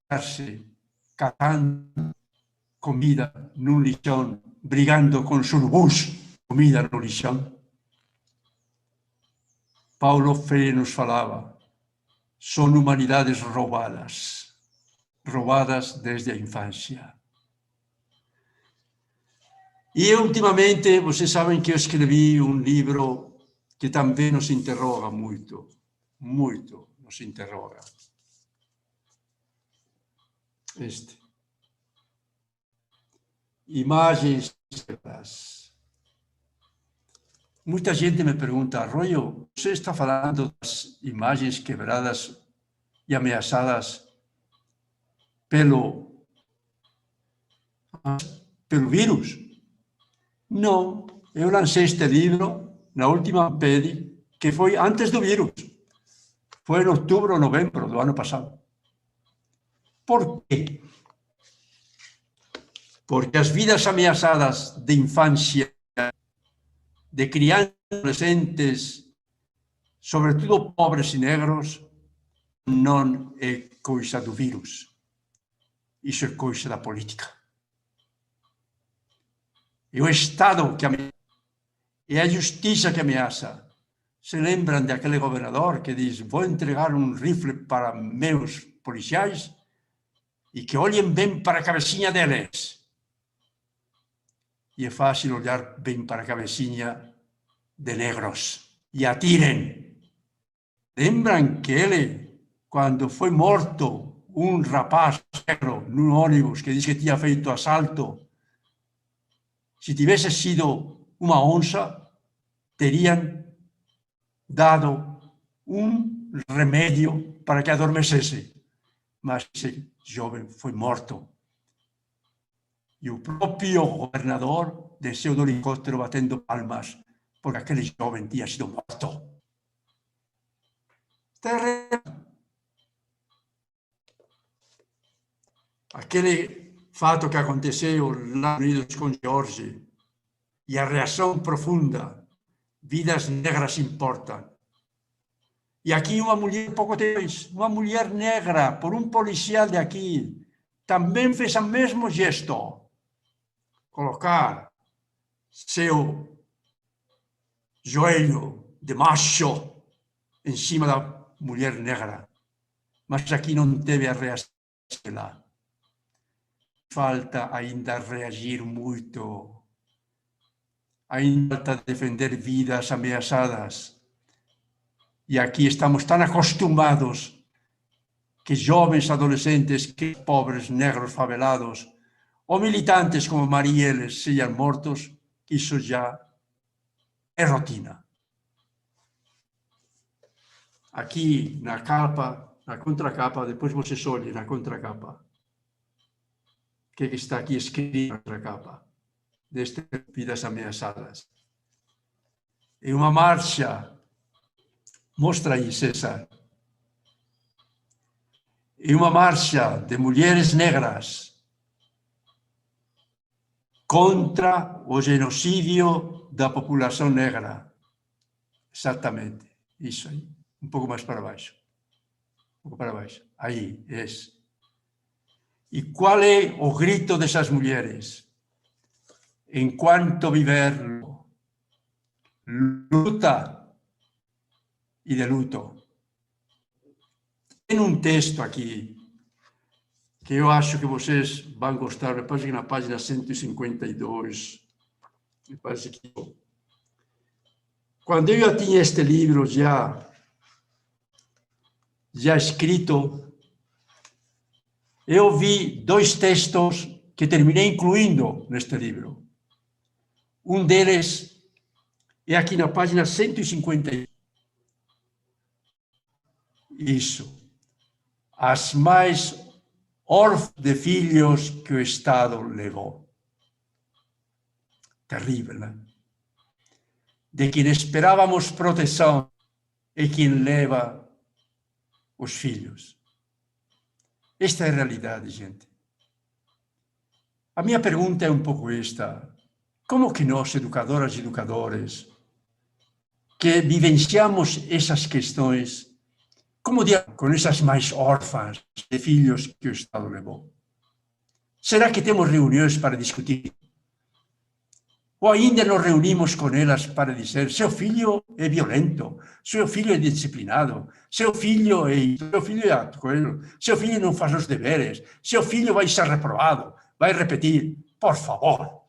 estar-se catando comida num lixão, brigando com os urubus, comida no lixão? Paulo Freire nos falava, são humanidades roubadas, roubadas desde a infância. E ultimamente, vocês sabem que eu escrevi um livro que também nos interroga muito, muito nos interroga. Este. Imagens. Muita gente me pergunta, Arroyo, você está falando das imagens quebradas e ameaçadas pelo vírus? Não, eu lancei este livro na última PED, que foi antes do vírus. Foi em outubro ou novembro do ano passado. Por quê? Porque as vidas ameaçadas de infância, de crianças e adolescentes, sobretudo pobres e negros, não é coisa do vírus. Isso é coisa da política. É o Estado que ameaça, é a justiça que ameaça. Se lembram daquele governador que diz, vou entregar um rifle para meus policiais e que olhem bem para a cabecinha deles. E é fácil olhar bem para a cabecinha de negros e atirem. Lembram que ele, quando foi morto, um rapaz negro num ônibus que diz que tinha feito assalto, se tivesse sido uma onça, teriam dado um remédio para que adormecesse. Mas esse jovem foi morto. E o próprio governador desceu do helicóptero batendo palmas, porque aquele jovem tinha sido morto. Aquele fato que aconteceu lá nos Unidos com George e a reação profunda, vidas negras importam. E aqui uma mulher, pouco depois, uma mulher negra, por um policial de aqui, também fez o mesmo gesto. Colocar seu joelho de macho em cima da mulher negra. Mas aqui não teve a reação lá. Falta ainda reagir muito. Ainda falta defender vidas ameaçadas. E aqui estamos tão acostumados que jovens adolescentes, que pobres negros favelados, ou militantes como Marielle sejam mortos, isso já é rotina. Aqui na capa, na contracapa, depois vocês olhem na contracapa. O que está aqui escrito na contracapa destas vidas ameaçadas? É uma marcha. Mostra aí, César. É uma marcha de mulheres negras contra o genocídio da população negra. Exatamente, isso aí. Um pouco mais para baixo. Um pouco para baixo. Aí, esse. E qual é o grito dessas mulheres? Enquanto viver, luta e de luto. Tem um texto aqui que eu acho que vocês vão gostar, me parece que na página 152, me parece que... Quando eu já tinha este livro já escrito, eu vi dois textos que terminei incluindo neste livro. Um deles é aqui na página 150. Isso. As mais órfãs de filhos que o Estado levou. Terrível, né? De quem esperávamos proteção é quem leva os filhos. Esta é a realidade, gente. A minha pergunta é um pouco esta. Como que nós, educadoras e educadores, que vivenciamos essas questões, como dizer, com essas mais órfãs de filhos que o Estado levou? Será que temos reuniões para discutir? Ou ainda nos reunimos com elas para dizer: seu filho é violento, seu filho é disciplinado, seu filho é aquilo, seu filho não faz os deveres, seu filho vai ser reprovado, vai repetir. Por favor,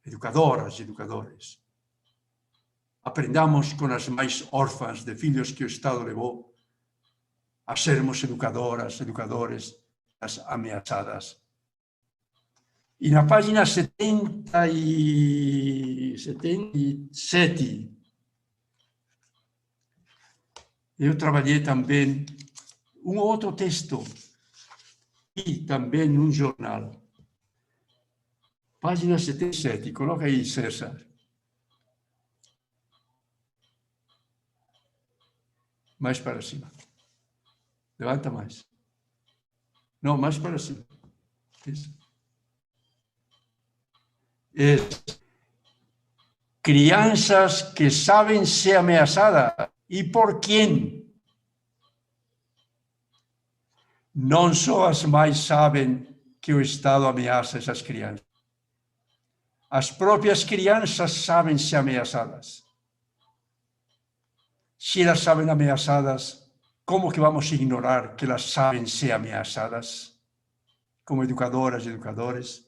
educadoras e educadores, aprendamos com as mais órfãs de filhos que o Estado levou a sermos educadoras, educadores das ameaçadas. E na página 77, eu trabalhei também um outro texto, e também num jornal. Página 77, coloca aí, César. Mais para cima. Levanta mais. Não, mais para cima. Isso. Crianças que sabem ser ameaçadas. E por quem? Não só as mães sabem que o Estado ameaça essas crianças. As próprias crianças sabem ser ameaçadas. Se elas sabem ameaçadas, como que vamos ignorar que elas sabem ser ameaçadas? Como educadoras e educadores.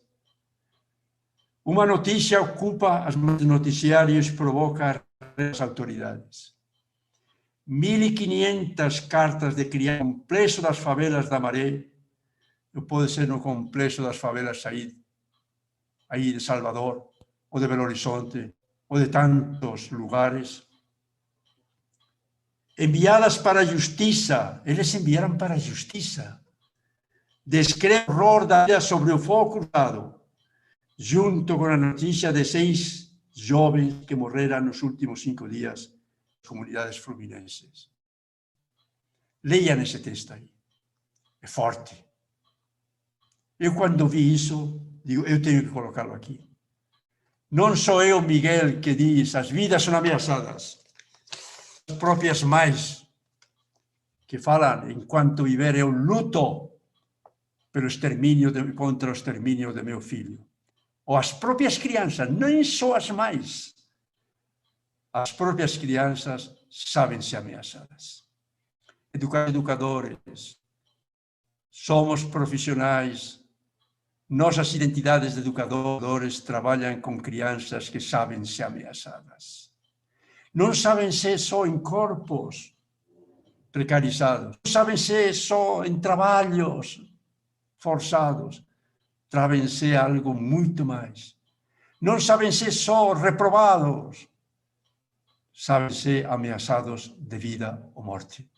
Uma notícia ocupa os noticiários e provoca as autoridades. 1.500 cartas de crianças no complexo das favelas da Maré, não pode ser no complexo das favelas aí de Salvador, ou de Belo Horizonte, ou de tantos lugares, enviadas para a justiça. Eles enviaram para a justiça. Descreve o horror da vida sobre o fogo cruzado, junto com a notícia de 6 jovens que morreram nos últimos 5 dias nas comunidades fluminenses. Leiam esse texto aí. É forte. Eu, quando vi isso, digo, eu tenho que colocá-lo aqui. Não sou eu, Miguel, que diz as vidas são ameaçadas. As próprias mães que falam, enquanto viver eu luto pelo extermínio contra o extermínio de meu filho. Ou as próprias crianças, nem só as mães. As próprias crianças sabem ser ameaçadas. Educadores, somos profissionais. Nossas identidades de educadores trabalham com crianças que sabem ser ameaçadas. Não sabem ser só em corpos precarizados. Não sabem ser só em trabalhos forçados. Sabem ser algo muito mais. não sabem ser só reprovados, sabem ser ameaçados de vida ou morte.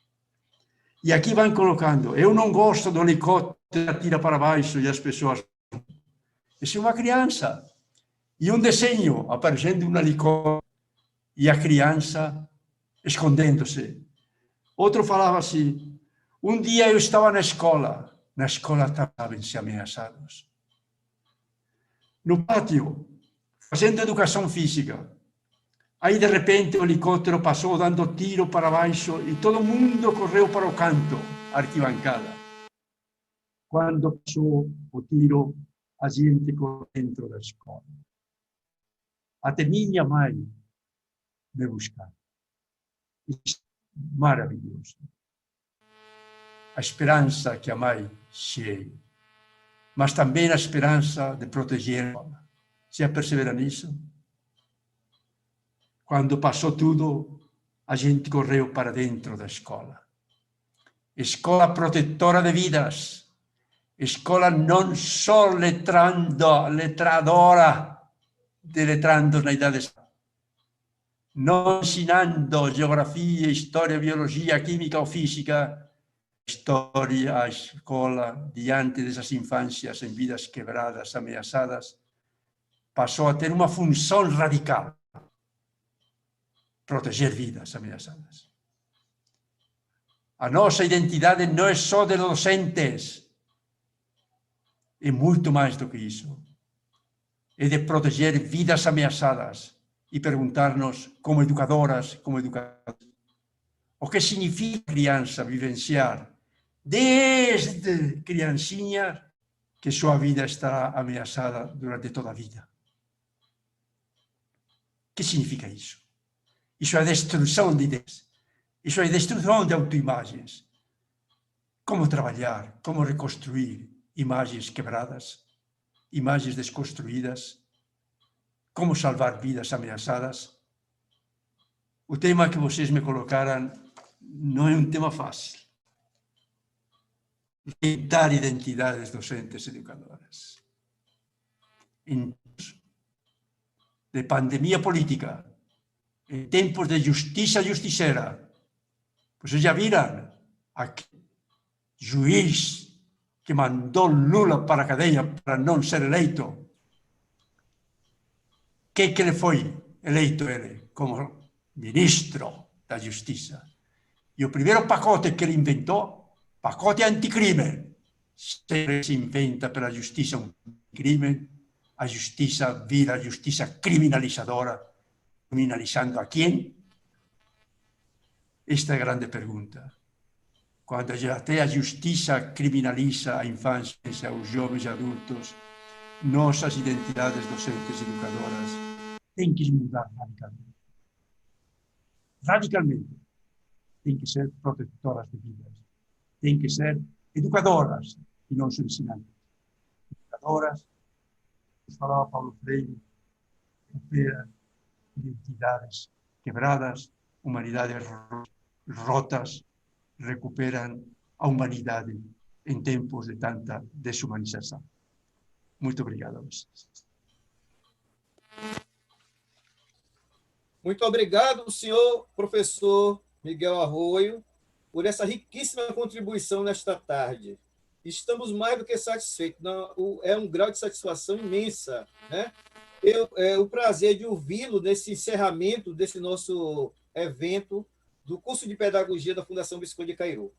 E aqui vão colocando, eu não gosto do helicóptero que atira para baixo e as pessoas... Isso é uma criança. E um desenho aparecendo um helicóptero e a criança escondendo-se. Outro falava assim, um dia eu estava na escola estavam-se ameaçados. No pátio, fazendo educação física. Aí, de repente, o helicóptero passou dando tiro para baixo e todo mundo correu para o canto, arquibancada. Quando passou o tiro, a gente correu dentro da escola. Até minha mãe me buscar. Isso é maravilhoso. A esperança que a mãe cheia, mas também a esperança de proteger. Já perceberam isso? Quando passou tudo, a gente correu para dentro da escola. Escola protetora de vidas. Escola não só letradora de letrandos na idade, não ensinando geografia, história, biologia, química ou física. História, a escola, diante dessas infâncias em vidas quebradas, ameaçadas, passou a ter uma função radical. Proteger vidas ameaçadas. A nossa identidade não é só de docentes, é muito mais do que isso. É de proteger vidas ameaçadas e perguntar-nos, como educadoras, como educadores, o que significa criança vivenciar, desde criancinha, que sua vida estará ameaçada durante toda a vida. O que significa isso? Isso é destruição de ideias. Isso é destruição de autoimagens. Como trabalhar, como reconstruir imagens quebradas, imagens desconstruídas, como salvar vidas ameaçadas. O tema que vocês me colocaram não é um tema fácil. Inventar identidades docentes e educadoras. Em tempos de pandemia política, em tempos de justiça justiceira, vocês já viram aquele juiz que mandou Lula para a cadeia para não ser eleito? Que ele foi eleito ele como ministro da Justiça. E o primeiro pacote que ele inventou, pacote anticrime, sempre se inventa pela justiça um crime, a justiça vira a justiça criminalizadora, criminalizando a quem? Esta é a grande pergunta. Quando até a justiça criminaliza a infância, os jovens e adultos, nossas identidades docentes e educadoras têm que mudar radicalmente. Radicalmente. Têm que ser protetoras de vidas. Têm que ser educadoras e não só ensinantes. Educadoras, como falava Paulo Freire, recuperam identidades quebradas, humanidades rotas, recuperam a humanidade em tempos de tanta desumanização. Muito obrigado a vocês. Muito obrigado, senhor professor Miguel Arroio, por essa riquíssima contribuição nesta tarde. Estamos mais do que satisfeitos. É um grau de satisfação imensa, né? O prazer de ouvi-lo nesse encerramento desse nosso evento do curso de Pedagogia da Fundação Visconde de Cairu.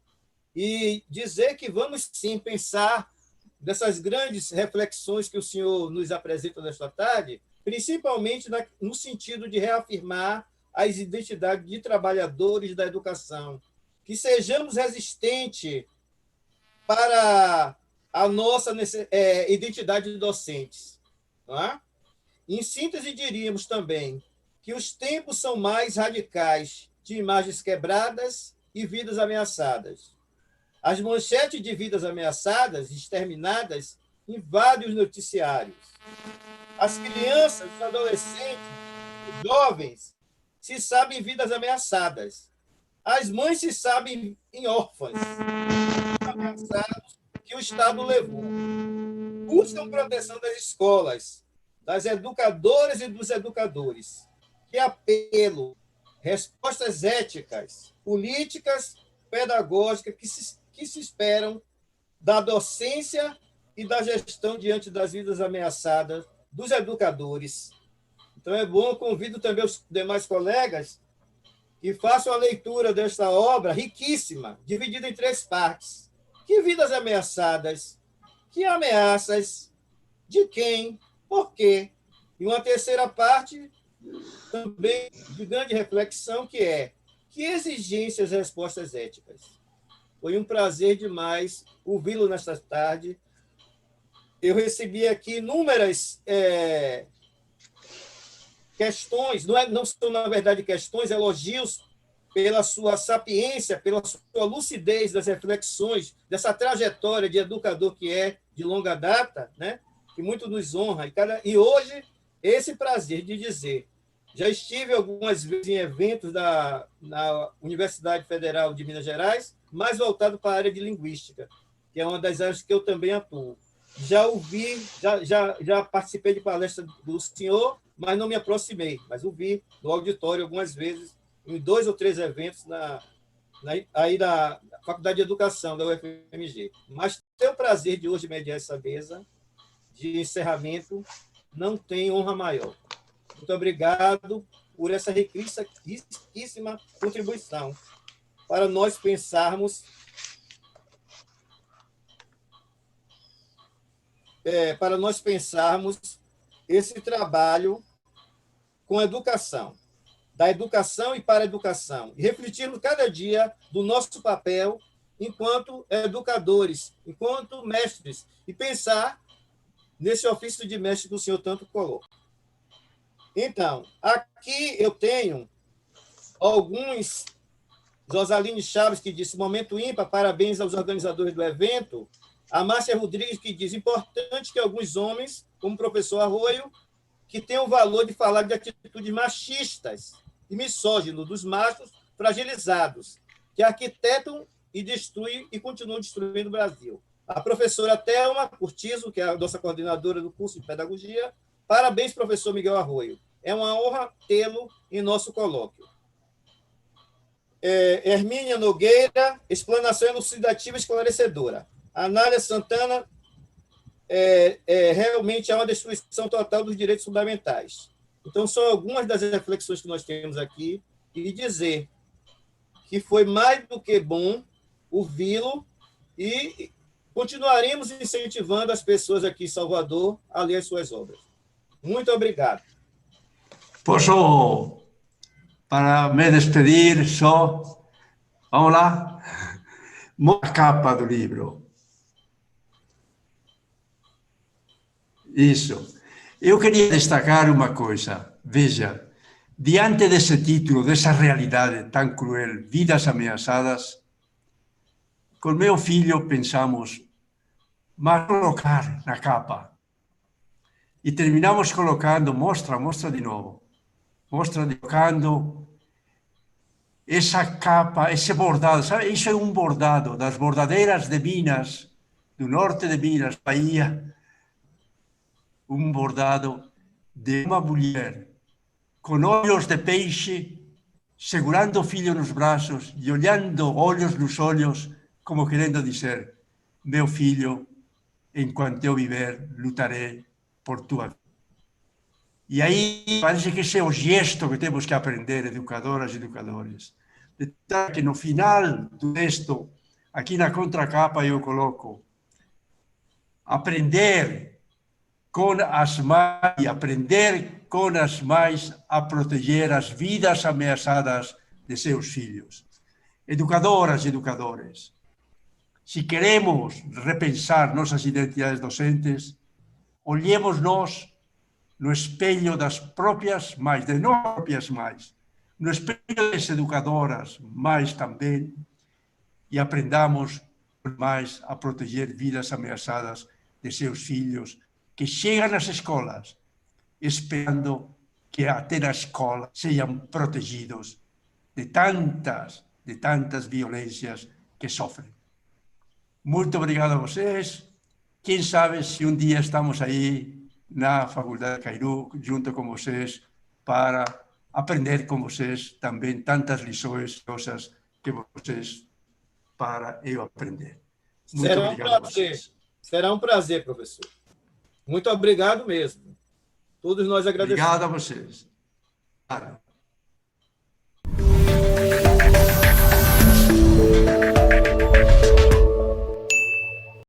E dizer que vamos, sim, pensar nessas grandes reflexões que o senhor nos apresenta nesta tarde, principalmente no sentido de reafirmar as identidades de trabalhadores da educação, que sejamos resistentes para a nossa identidade de docentes. Não é? Em síntese, diríamos também que os tempos são mais radicais de imagens quebradas e vidas ameaçadas. As manchetes de vidas ameaçadas, exterminadas, invadem os noticiários. As crianças, os adolescentes, os jovens se sabem vidas ameaçadas. As mães se sabem em órfãs, ameaçados que o Estado levou. Buscam proteção das escolas, das educadoras e dos educadores. Que apelo, respostas éticas, políticas, pedagógicas que se esperam da docência e da gestão diante das vidas ameaçadas dos educadores. Então, é bom, convido também os demais colegas que façam a leitura desta obra riquíssima, dividida em 3 partes. Que vidas ameaçadas? Que ameaças? De quem? Por quê? E uma terceira parte, também de grande reflexão, que é: que exigências e respostas éticas? Foi um prazer demais ouvi-lo nesta tarde. Eu recebi aqui inúmeras questões, não são, na verdade, questões, elogios pela sua sapiência, pela sua lucidez das reflexões, dessa trajetória de educador que é de longa data, né? Que muito nos honra. E hoje, esse prazer de dizer, já estive algumas vezes em eventos na Universidade Federal de Minas Gerais, mais voltado para a área de linguística, que é uma das áreas que eu também atuo. Já ouvi, já participei de palestra do senhor, mas não me aproximei, mas ouvi no auditório algumas vezes, em 2 ou 3 eventos aí da Faculdade de Educação da UFMG. Mas ter o prazer de hoje mediar essa mesa de encerramento, não tem honra maior. Muito obrigado por essa riquíssima contribuição para nós pensarmos esse trabalho com a educação, da educação e para a educação, e refletirmos cada dia do nosso papel enquanto educadores, enquanto mestres, e pensar nesse ofício de mestre que o senhor tanto coloca. Então, aqui eu tenho alguns... Rosaline Chaves, que disse: momento ímpar, parabéns aos organizadores do evento. A Márcia Rodrigues, que diz: importante que alguns homens, como o professor Arroio, que têm o valor de falar de atitudes machistas e misóginas dos machos fragilizados, que arquitetam e destruem e continuam destruindo o Brasil. A professora Thelma Curtizo, que é a nossa coordenadora do curso de pedagogia: parabéns, professor Miguel Arroio. É uma honra tê-lo em nosso colóquio. Hermínia Nogueira, explanação elucidativa e esclarecedora. Anália Santana, realmente há uma destruição total dos direitos fundamentais. Então, são algumas das reflexões que nós temos aqui, e dizer que foi mais do que bom ouvi-lo, e continuaremos incentivando as pessoas aqui em Salvador a ler as suas obras. Muito obrigado. Posso, para me despedir, só, vamos lá, a capa do livro. Isso. Eu queria destacar uma coisa. Veja, diante desse título, dessa realidade tão cruel, vidas ameaçadas, com meu filho pensamos, mas colocar na capa. E terminamos colocando, mostra de novo, colocando essa capa, esse bordado, sabe? Isso é um bordado das bordadeiras de Minas, do norte de Minas, Bahia, um bordado de uma mulher com olhos de peixe, segurando o filho nos braços e olhando olhos nos olhos, como querendo dizer: meu filho, enquanto eu viver, lutarei por tua vida. E aí parece que esse é o gesto que temos que aprender, educadoras e educadores. De tal que no final do texto, aqui na contracapa, eu coloco: aprender com as mães, a proteger as vidas ameaçadas de seus filhos. Educadoras e educadores, se queremos repensar nossas identidades docentes, olhemos-nos no espelho das próprias mães, de nossas próprias mães, no espelho das educadoras, mas também, e aprendamos mais a proteger vidas ameaçadas de seus filhos, que chegam às escolas esperando que até na escola sejam protegidos de tantas violências que sofrem. Muito obrigado a vocês. Quem sabe se um dia estamos aí na Faculdade Cairu, junto com vocês, para aprender com vocês também tantas lições que vocês para eu aprender. Muito Será um obrigado a prazer. vocês. Será um prazer, professor. Muito obrigado mesmo. Todos nós agradecemos. Obrigado a vocês. Claro.